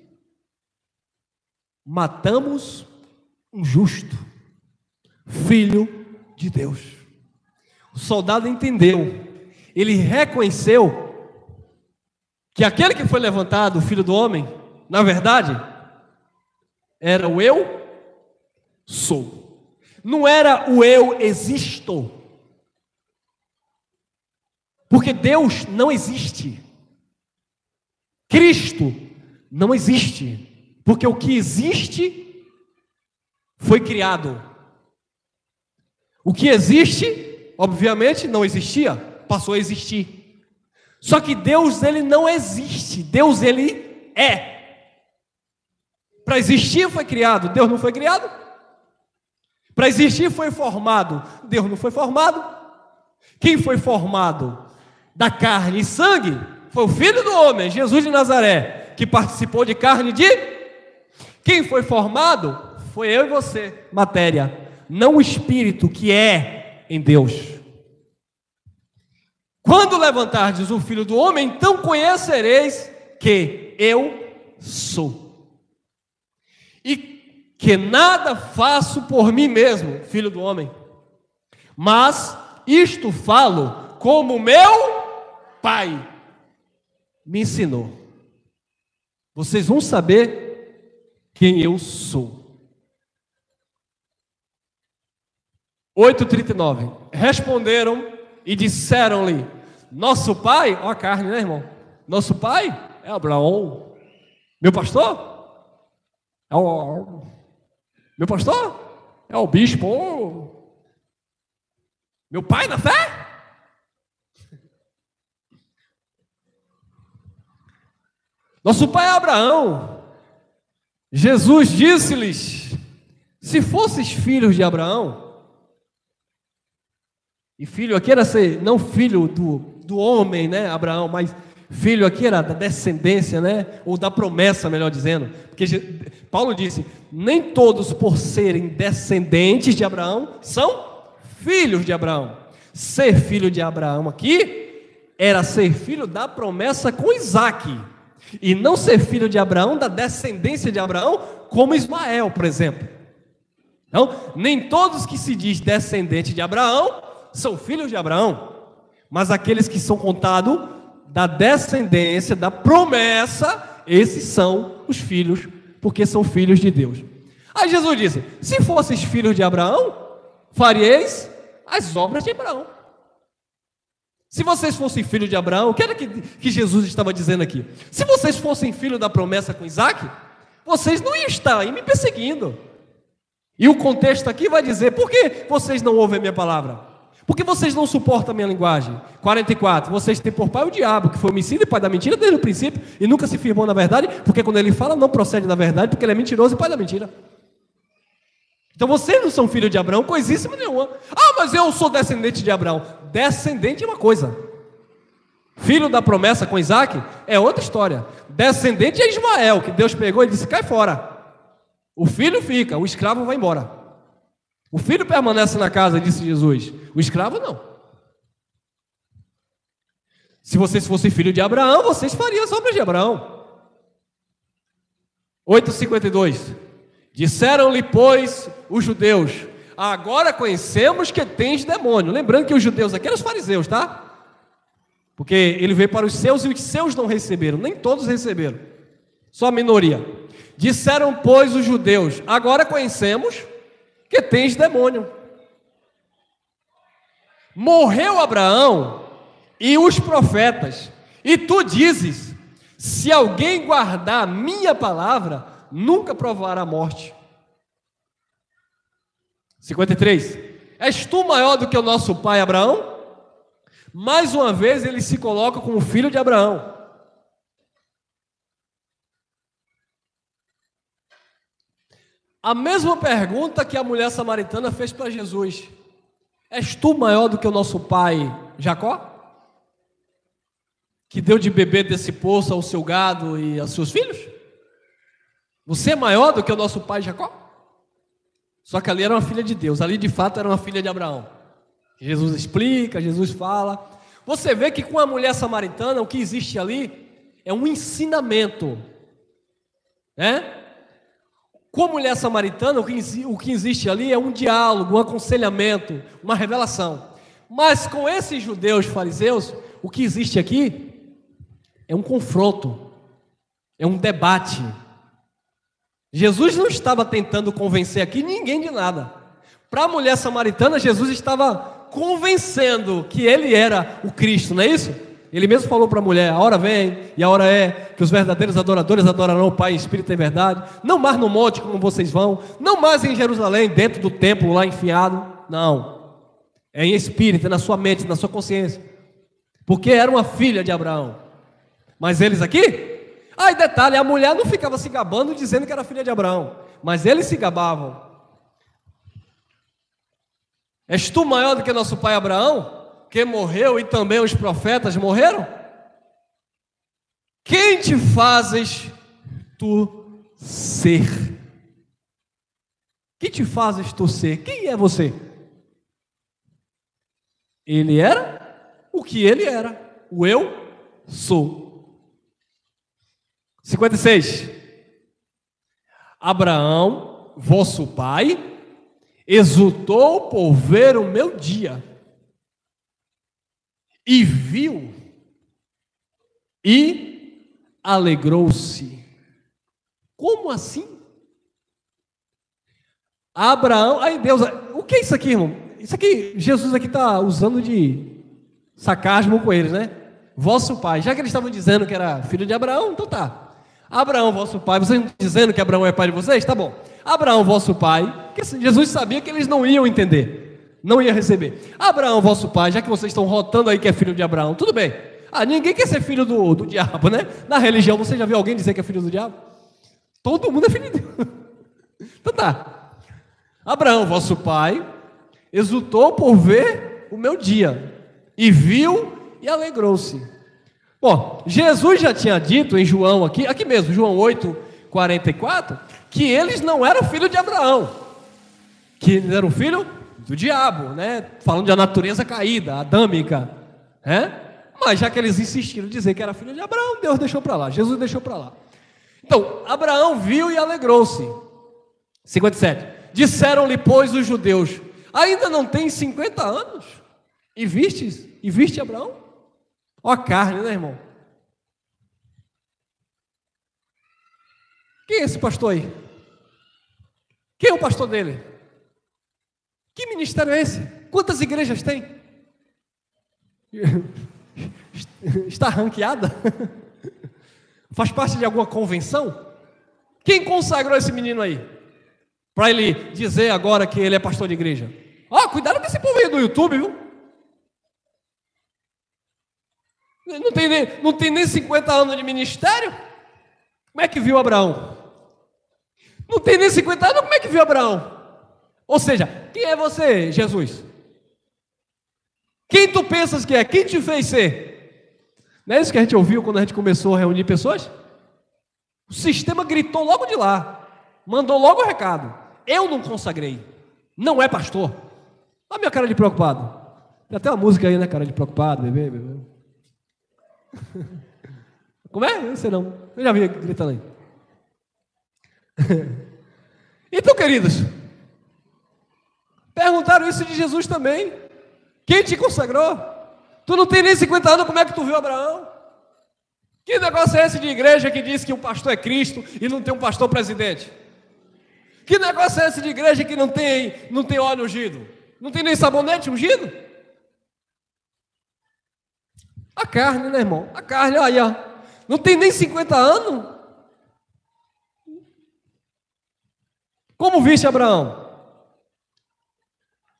Matamos um justo, filho de Deus. O soldado entendeu, ele reconheceu que aquele que foi levantado, o Filho do Homem, na verdade, era o eu sou. Não era o eu existo. Porque Deus não existe. Cristo não existe. Porque o que existe foi criado. O que existe, obviamente, não existia, passou a existir. Só que Deus, ele não existe. Deus, ele é. Para existir foi criado, Deus não foi criado. Para existir foi formado, Deus não foi formado. Quem foi formado da carne e sangue foi o Filho do Homem, Jesus de Nazaré, que participou de carne e de... Quem foi formado foi eu e você, matéria, não o Espírito que é em Deus. Quando levantardes o Filho do Homem, então conhecereis que eu sou. E que nada faço por mim mesmo, Filho do Homem, mas isto falo como meu Pai me ensinou. Vocês vão saber quem eu sou. 8:39. Responderam e disseram-lhe: nosso pai, ó a carne, irmão? Nosso pai é Abraão. Meu pastor? Meu pastor? É o bispo. Meu pai na fé? Nosso pai é Abraão. Jesus disse-lhes: se fosses filhos de Abraão, e filho aqui era ser, não filho do homem, Abraão, mas filho aqui era da descendência, ou da promessa, melhor dizendo, porque Paulo disse: nem todos por serem descendentes de Abraão são filhos de Abraão. Ser filho de Abraão aqui era ser filho da promessa com Isaac, e não ser filho de Abraão, da descendência de Abraão, como Ismael, por exemplo. Então, nem todos que se diz descendente de Abraão são filhos de Abraão, mas aqueles que são contados da descendência, da promessa, esses são os filhos, porque são filhos de Deus. Aí Jesus disse: se fosseis filhos de Abraão, faríeis as obras de Abraão. Se vocês fossem filho de Abraão, o que era que Jesus estava dizendo aqui? Se vocês fossem filho da promessa com Isaac, vocês não iam estar aí me perseguindo. E o contexto aqui vai dizer, por que vocês não ouvem a minha palavra? Por que vocês não suportam a minha linguagem? 44, vocês têm por pai o diabo, que foi homicida e pai da mentira desde o princípio, e nunca se firmou na verdade, porque quando ele fala, não procede da verdade, porque ele é mentiroso e pai da mentira. Então vocês não são filhos de Abraão, coisíssima nenhuma. Ah, mas eu sou descendente de Abraão. Descendente é uma coisa. Filho da promessa com Isaac é outra história. Descendente é Ismael, que Deus pegou e disse, cai fora. O filho fica, o escravo vai embora. O filho permanece na casa, disse Jesus. O escravo não. Se vocês fossem filho de Abraão, vocês fariam as obras de Abraão. 8:52. Disseram-lhe, pois, os judeus, agora conhecemos que tens demônio. Lembrando que os judeus aqui eram os fariseus, tá? Porque ele veio para os seus e os seus não receberam. Nem todos receberam. Só a minoria. Disseram, pois, os judeus, agora conhecemos que tens demônio. Morreu Abraão e os profetas, e tu dizes, se alguém guardar a minha palavra, nunca provará a morte. 53. És tu maior do que o nosso pai Abraão? Mais uma vez ele se coloca como filho de Abraão. A mesma pergunta que a mulher samaritana fez para Jesus. És tu maior do que o nosso pai Jacó? Que deu de beber desse poço ao seu gado e aos seus filhos? Você é maior do que o nosso pai Jacó? Só que ali era uma filha de Deus, ali de fato era uma filha de Abraão. Jesus explica, Jesus fala. Você vê que com a mulher samaritana, o que existe ali é um ensinamento, né? Com a mulher samaritana, o que existe ali é um diálogo, um aconselhamento, uma revelação. Mas com esses judeus fariseus, o que existe aqui é um confronto, é um debate. Jesus não estava tentando convencer aqui ninguém de nada. Para a mulher samaritana, Jesus estava convencendo que ele era o Cristo, não é isso? Ele mesmo falou para a mulher, a hora vem e a hora é que os verdadeiros adoradores adorarão o Pai em espírito e verdade, não mais no monte como vocês vão, não mais em Jerusalém, dentro do templo lá enfiado, não, é em espírito, é na sua mente, na sua consciência, porque era uma filha de Abraão. Mas eles aqui, aí detalhe, a mulher não ficava se gabando dizendo que era filha de Abraão, mas eles se gabavam. És tu maior do que nosso pai Abraão, que morreu e também os profetas morreram? Quem te fazes tu ser? Quem te fazes tu ser? Quem é você? Ele era o que ele era, o eu sou. 56. Abraão, vosso pai, exultou por ver o meu dia, e viu, e alegrou-se. Como assim? Abraão, aí Deus, o que é isso aqui, irmão? Isso aqui, Jesus aqui está usando de sarcasmo com eles, né? Vosso pai, já que eles estavam dizendo que era filho de Abraão, então tá. Abraão, vosso pai, vocês não estão dizendo que Abraão é pai de vocês? Tá bom. Abraão, vosso pai, que Jesus sabia que eles não iam entender. Não ia receber. Abraão, vosso pai, já que vocês estão rotando aí que é filho de Abraão, tudo bem. Ah, ninguém quer ser filho do diabo, né? Na religião, você já viu alguém dizer que é filho do diabo? Todo mundo é filho de Deus. Então tá. Abraão, vosso pai, exultou por ver o meu dia, e viu e alegrou-se. Bom, Jesus já tinha dito em João aqui mesmo, João 8:44, que eles não eram filhos de Abraão, que eles eram filhos do diabo, né? Falando da natureza caída, adâmica, né? Mas já que eles insistiram em dizer que era filho de Abraão, Deus deixou para lá, Jesus deixou para lá. Então, Abraão viu e alegrou-se. 57. Disseram-lhe, pois, os judeus, ainda não tem 50 anos? E viste Abraão? Ó a carne, né, irmão? Quem é esse pastor aí? Quem é o pastor dele? Que ministério é esse? Quantas igrejas tem? Está ranqueada? Faz parte de alguma convenção? Quem consagrou esse menino aí? Para ele dizer agora que ele é pastor de igreja. Cuidado com esse povo aí do YouTube, viu? Não tem nem 50 anos de ministério. Como é que viu Abraão? Não tem nem 50 anos, como é que viu Abraão? Ou seja, quem é você, Jesus? Quem tu pensas que é? Quem te fez ser? Não é isso que a gente ouviu quando a gente começou a reunir pessoas? O sistema gritou logo de lá, mandou logo o recado. Eu não consagrei, não é pastor. Olha a minha cara de preocupado. Tem até uma música aí, né? Cara de preocupado, bebê. Como é? Eu não sei não. Eu já vi gritando aí. Então, queridos, perguntaram isso de Jesus também. Quem te consagrou? Tu não tem nem 50 anos, como é que tu viu Abraão? Que negócio é esse de igreja que diz que o pastor é Cristo e não tem um pastor presidente? Que negócio é esse de igreja que não tem óleo ungido? Não tem nem sabonete ungido? A carne, né, irmão? A carne, olha aí, ó. Não tem nem 50 anos? Como viste Abraão?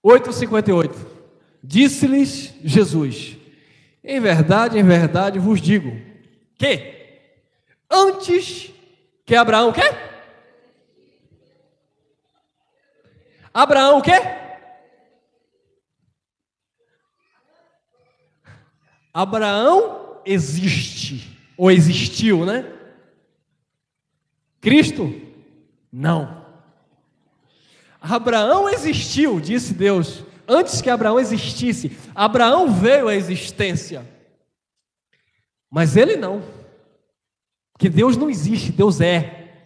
8:58. Disse-lhes Jesus: em verdade vos digo que antes que Abraão o quê? Abraão o quê? Abraão existe, ou existiu, né? Cristo? Não. Abraão existiu, disse Deus, antes que Abraão existisse. Abraão veio à existência, mas ele não, porque Deus não existe, Deus é.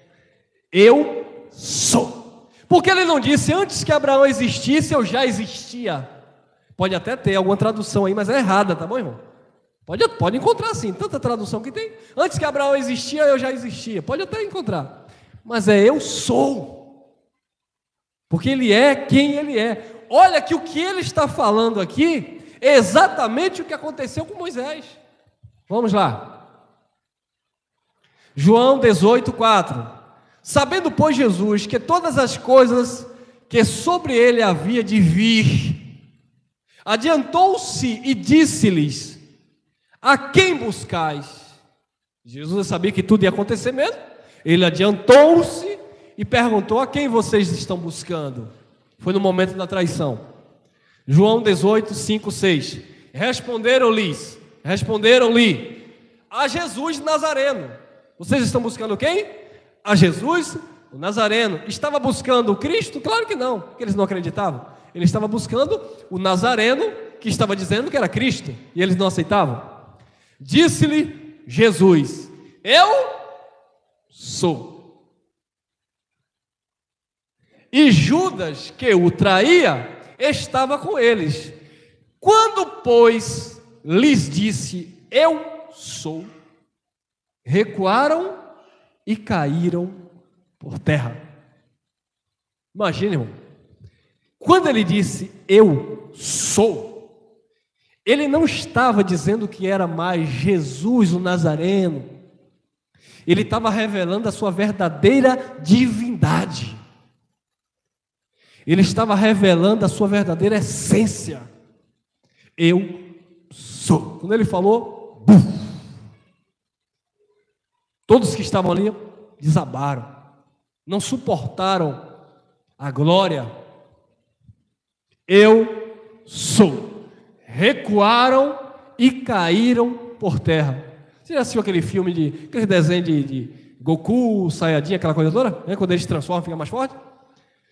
Eu sou. Porque ele não disse, antes que Abraão existisse, eu já existia. Pode até ter alguma tradução aí, mas é errada, tá bom, irmão? Pode encontrar sim, tanta tradução que tem. Antes que Abraão existia, eu já existia. Pode até encontrar, mas é eu sou. Porque ele é quem ele é. Olha que o que ele está falando aqui é exatamente o que aconteceu com Moisés. Vamos lá. João 18:4. Sabendo, pois, Jesus que todas as coisas que sobre ele havia de vir, adiantou-se e disse-lhes: a quem buscais? Jesus sabia que tudo ia acontecer mesmo. Ele adiantou-se e perguntou: a quem vocês estão buscando? Foi no momento da traição. João 18:5-6. Responderam-lhe a Jesus Nazareno. Vocês estão buscando quem? A Jesus o Nazareno. Estava buscando o Cristo? Claro que não, porque eles não acreditavam. Ele estava buscando o Nazareno, que estava dizendo que era Cristo, e eles não aceitavam. Disse-lhe Jesus: eu sou. E Judas, que o traía, estava com eles. Quando, pois, lhes disse: eu sou, recuaram e caíram por terra. Imagine, irmão, quando ele disse: eu sou, ele não estava dizendo que era mais Jesus o Nazareno. Ele estava revelando a sua verdadeira divindade. Ele estava revelando a sua verdadeira essência. Eu sou. Quando ele falou, buf, todos que estavam ali desabaram, não suportaram a glória. Eu sou. Recuaram e caíram por terra. Você já assistiu aquele filme aquele desenho de Goku, Saiyajin, aquela coisa toda? Quando ele se transforma, fica mais forte?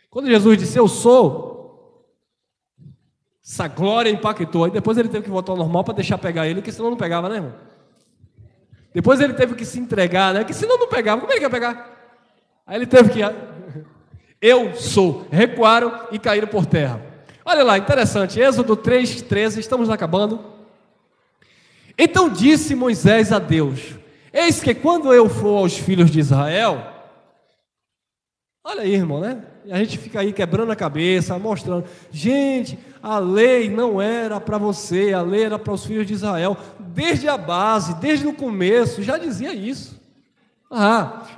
Quando Jesus disse: eu sou, essa glória impactou. Aí depois ele teve que voltar ao normal para deixar pegar ele, porque senão não pegava, né, irmão? Depois ele teve que se entregar, né? Porque senão não pegava. Como é que ia pegar? Aí ele teve que... eu sou. Recuaram e caíram por terra. Olha lá, interessante. Êxodo 3:13, estamos acabando. Então disse Moisés a Deus: eis que quando eu for aos filhos de Israel... Olha aí, irmão, né? E a gente fica aí quebrando a cabeça, mostrando. Gente, a lei não era para você, a lei era para os filhos de Israel. Desde a base, desde o começo, já dizia isso.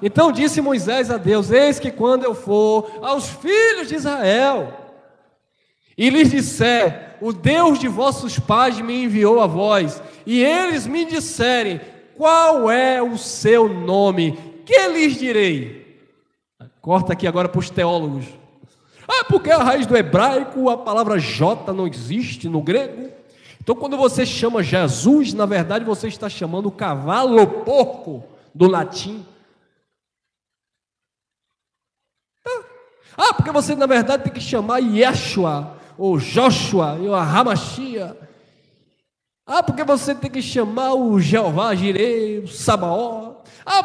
Então disse Moisés a Deus: eis que quando eu for aos filhos de Israel e lhes disser, o Deus de vossos pais me enviou a vós, e eles me disserem, qual é o seu nome? Que lhes direi? Corta aqui agora para os teólogos. Porque a raiz do hebraico, a palavra J não existe no grego. Então quando você chama Jesus, na verdade você está chamando o cavalo porco do latim. Porque você na verdade tem que chamar Yeshua, ou Joshua, ou a Hamashia. Porque você tem que chamar o Jeová Jireh, o Sabaó.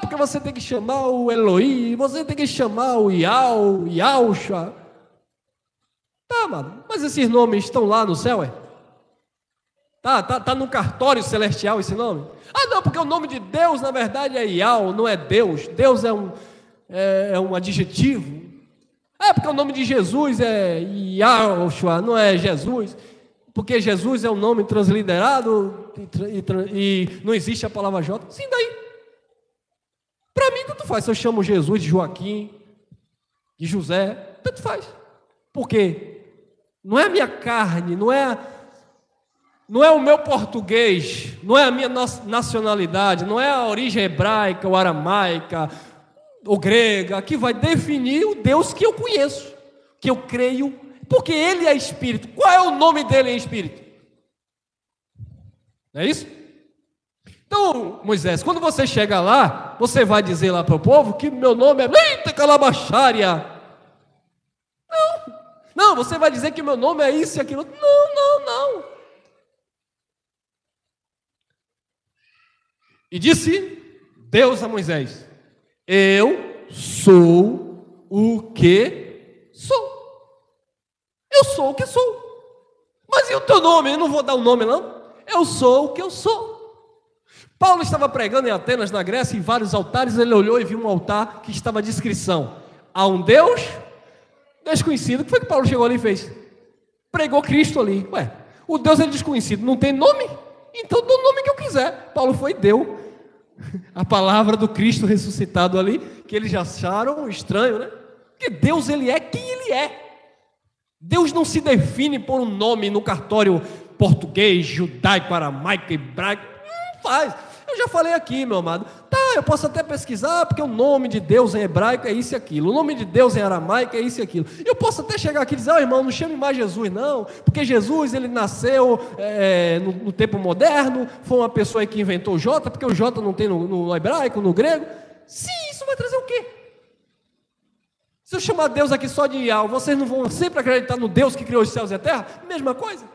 Porque você tem que chamar o Elohim, você tem que chamar o Yahushua. Mano, mas esses nomes estão lá no céu, é? Tá no cartório celestial esse nome? Não, porque o nome de Deus na verdade é Yahweh, não é Deus. Deus é um adjetivo. Porque o nome de Jesus é Yahushua, não é Jesus. Porque Jesus é um nome transliterado e não existe a palavra J. Sim, daí. Para mim, tanto faz. Se eu chamo Jesus de Joaquim, de José, tanto faz. Por quê? Não é a minha carne, não é o meu português, não é a minha nacionalidade, não é a origem hebraica ou aramaica ou grega que vai definir o Deus que eu conheço, que eu creio, porque Ele é Espírito. Qual é o nome dele em Espírito? Não é isso? Então, Moisés, quando você chega lá, você vai dizer lá para o povo que meu nome é Leita Calabachária. Não, você vai dizer que meu nome é isso e aquilo. Não. E disse Deus a Moisés: eu sou o que sou. Eu sou o que sou. Mas e o teu nome? Eu não vou dar o nome não. Eu sou o que eu sou. Paulo estava pregando em Atenas, na Grécia, em vários altares. Ele olhou e viu um altar que estava a descrição: há um Deus desconhecido. O que foi que Paulo chegou ali e fez? Pregou Cristo ali. O Deus é desconhecido, não tem nome? Então eu dou o nome que eu quiser. Paulo foi e deu a palavra do Cristo ressuscitado ali, que eles já acharam estranho, né? Porque Deus, Ele é quem Ele é. Deus não se define por um nome no cartório português, judaico, aramaico, hebraico. Não faz. Eu já falei aqui, meu amado. Eu posso até pesquisar, porque o nome de Deus em hebraico é isso e aquilo. O nome de Deus em aramaico é isso e aquilo. Eu posso até chegar aqui e dizer: irmão, não chame mais Jesus não, porque Jesus, ele nasceu no tempo moderno, foi uma pessoa que inventou o J, porque o J não tem no hebraico, no grego. Sim, isso vai trazer o quê? Se eu chamar Deus aqui só de Yahweh, vocês não vão sempre acreditar no Deus que criou os céus e a terra? Mesma coisa?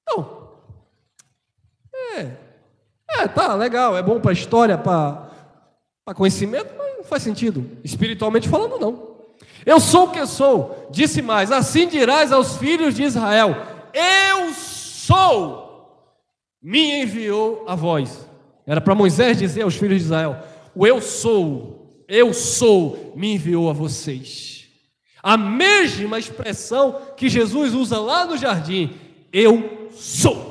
Não. Tá legal, é bom para a história, para conhecimento, mas não faz sentido, espiritualmente falando, não. Eu sou o que sou, disse mais: assim dirás aos filhos de Israel: eu sou, me enviou a vós. Era para Moisés dizer aos filhos de Israel: o eu sou, me enviou a vocês. A mesma expressão que Jesus usa lá no jardim: eu sou.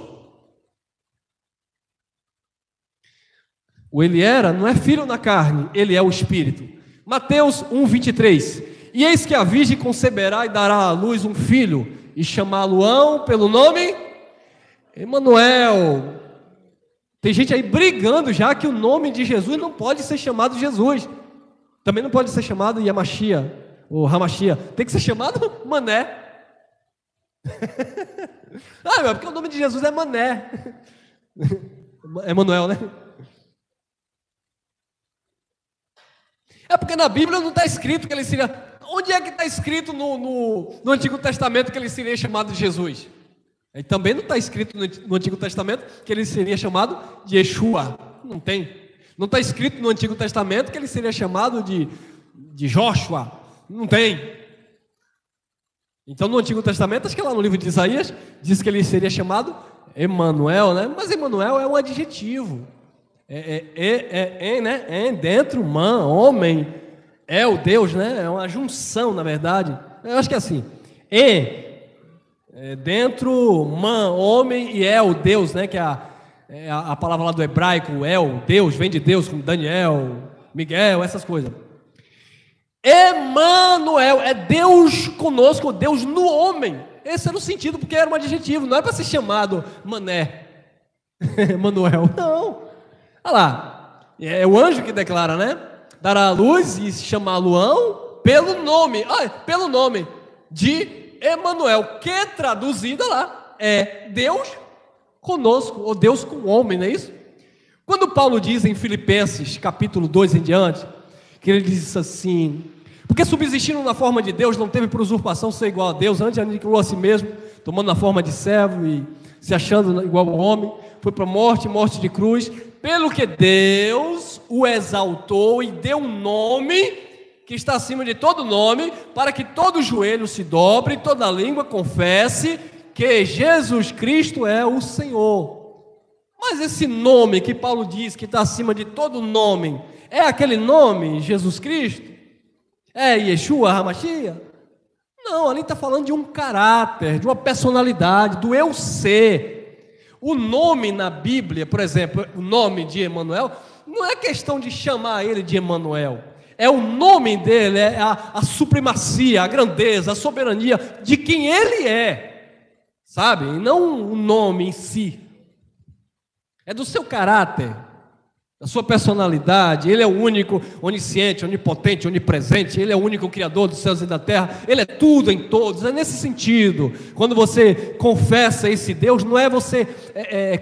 O ele era não é filho na carne, ele é o Espírito. Mateus 1:23. E eis que a virgem conceberá e dará à luz um filho, e chamá-lo-ão pelo nome Emanuel. Tem gente aí brigando já que o nome de Jesus não pode ser chamado Jesus. Também não pode ser chamado Yamashia ou Hamashia. Tem que ser chamado Mané. Porque o nome de Jesus é Mané. Emanuel, né? É porque na Bíblia não está escrito que ele seria... Onde é que está escrito no Antigo Testamento que ele seria chamado de Jesus? E também não está escrito no Antigo Testamento que ele seria chamado de Yeshua. Não tem. Não está escrito no Antigo Testamento que ele seria chamado de Joshua. Não tem. Então no Antigo Testamento, acho que lá no livro de Isaías, diz que ele seria chamado Emanuel, né? Mas Emanuel é um adjetivo. Né? Dentro, homem. é o Deus, né? É uma junção, na verdade. Eu acho que é assim. Dentro, man, homem, e é o Deus, né? Que é a palavra lá do hebraico, El, Deus, vem de Deus, como Daniel, Miguel, essas coisas. Emanuel, é Deus conosco, Deus no homem. Esse era o sentido, porque era um adjetivo, não é para ser chamado Mané, Emanuel, não. Olha lá, é o anjo que declara, né? Dará a luz e se chamá-lo-ão pelo nome de Emanuel, que traduzida lá é Deus conosco, ou Deus com o homem, não é isso? Quando Paulo diz em Filipenses, capítulo 2 em diante, que ele diz assim: porque subsistindo na forma de Deus, não teve por usurpação ser igual a Deus, antes aniquilou a si mesmo, tomando a forma de servo e se achando igual ao homem, foi para a morte de cruz, pelo que Deus o exaltou e deu um nome que está acima de todo nome, para que todo joelho se dobre e toda língua confesse que Jesus Cristo é o Senhor. Mas esse nome que Paulo diz que está acima de todo nome, é aquele nome, Jesus Cristo? É Yeshua HaMashiach? Não, ali está falando de um caráter, de uma personalidade, do eu ser. O nome na Bíblia, por exemplo, o nome de Emanuel, não é questão de chamar ele de Emanuel. É o nome dele, é a supremacia, a grandeza, a soberania de quem ele é, sabe? E não o nome em si. É do seu caráter, da sua personalidade. Ele é o único, onisciente, onipotente, onipresente. Ele é o único criador dos céus e da terra. Ele é tudo em todos. É nesse sentido. Quando você confessa esse Deus, não é você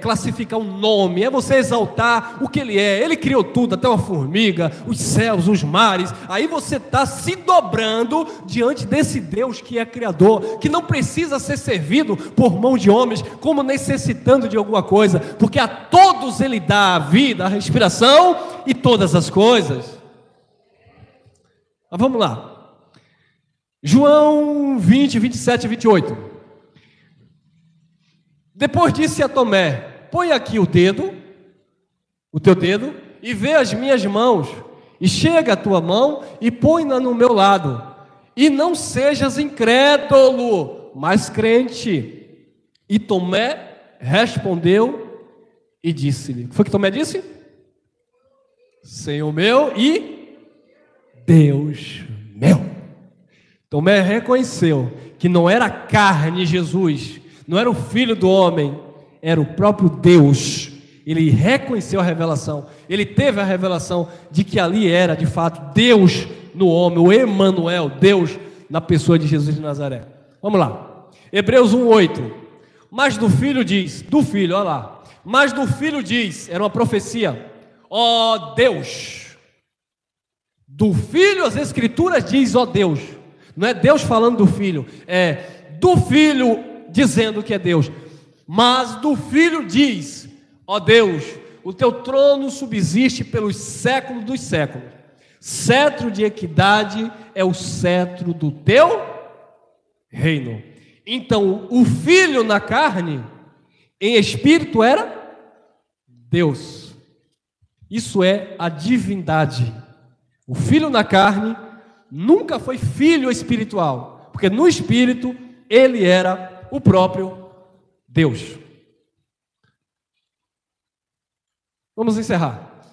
classificar um nome, é você exaltar o que Ele é. Ele criou tudo, até uma formiga, os céus, os mares. Aí você está se dobrando diante desse Deus que é criador, que não precisa ser servido por mão de homens, como necessitando de alguma coisa, porque a todos Ele dá a vida, a respiração e todas as coisas. Mas vamos lá. João 20, 27 e 28. Depois disse a Tomé: põe aqui o teu dedo, e vê as minhas mãos, e chega a tua mão e põe-na no meu lado, e não sejas incrédulo, mas crente. E Tomé respondeu e disse-lhe: o que foi que Tomé disse? Senhor meu e Deus meu. Tomé reconheceu que não era carne Jesus, não era o filho do homem, era o próprio Deus. Ele reconheceu a revelação, ele teve a revelação de que ali era de fato Deus no homem, o Emanuel, Deus na pessoa de Jesus de Nazaré. Vamos lá, Hebreus 1:8. Mas do filho diz, olha lá, mas do filho diz, era uma profecia: ó Deus. Do filho as escrituras diz ó Deus. Não é Deus falando do filho, é do filho dizendo que é Deus. Mas do filho diz: ó Deus, o teu trono subsiste pelos séculos dos séculos. Cetro de equidade é o cetro do teu reino. Então o filho na carne, em espírito, era Deus. Isso é a divindade. O filho na carne nunca foi filho espiritual, porque no espírito ele era o próprio Deus. Vamos encerrar.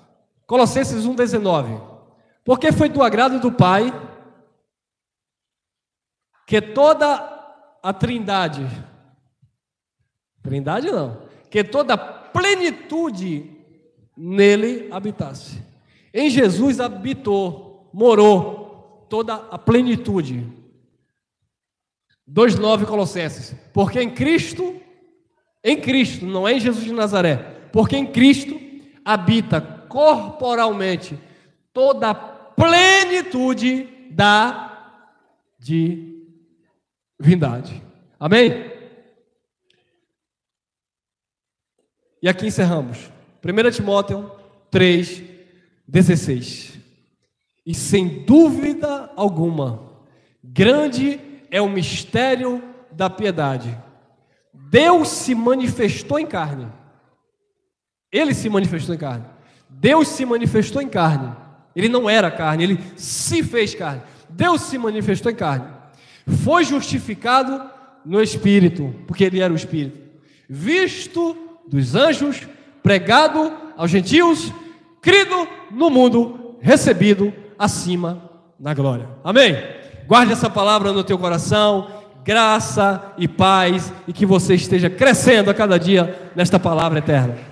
Colossenses 1:19. Porque foi do agrado do Pai que toda a Trindade não, que toda a plenitude nele habitasse. Em Jesus habitou, morou toda a plenitude. 2:9 Colossenses. Porque em Cristo, não é em Jesus de Nazaré, porque em Cristo habita corporalmente toda a plenitude da divindade. Amém? E aqui encerramos. 1 Timóteo 3:16. E sem dúvida alguma, grande é o mistério da piedade. Deus se manifestou em carne. Ele se manifestou em carne. Deus se manifestou em carne. Ele não era carne, ele se fez carne. Deus se manifestou em carne. Foi justificado no Espírito, porque ele era o Espírito. Visto dos anjos, pregado aos gentios, crido no mundo, recebido acima na glória. Amém? Guarde essa palavra no teu coração, graça e paz, e que você esteja crescendo a cada dia nesta palavra eterna.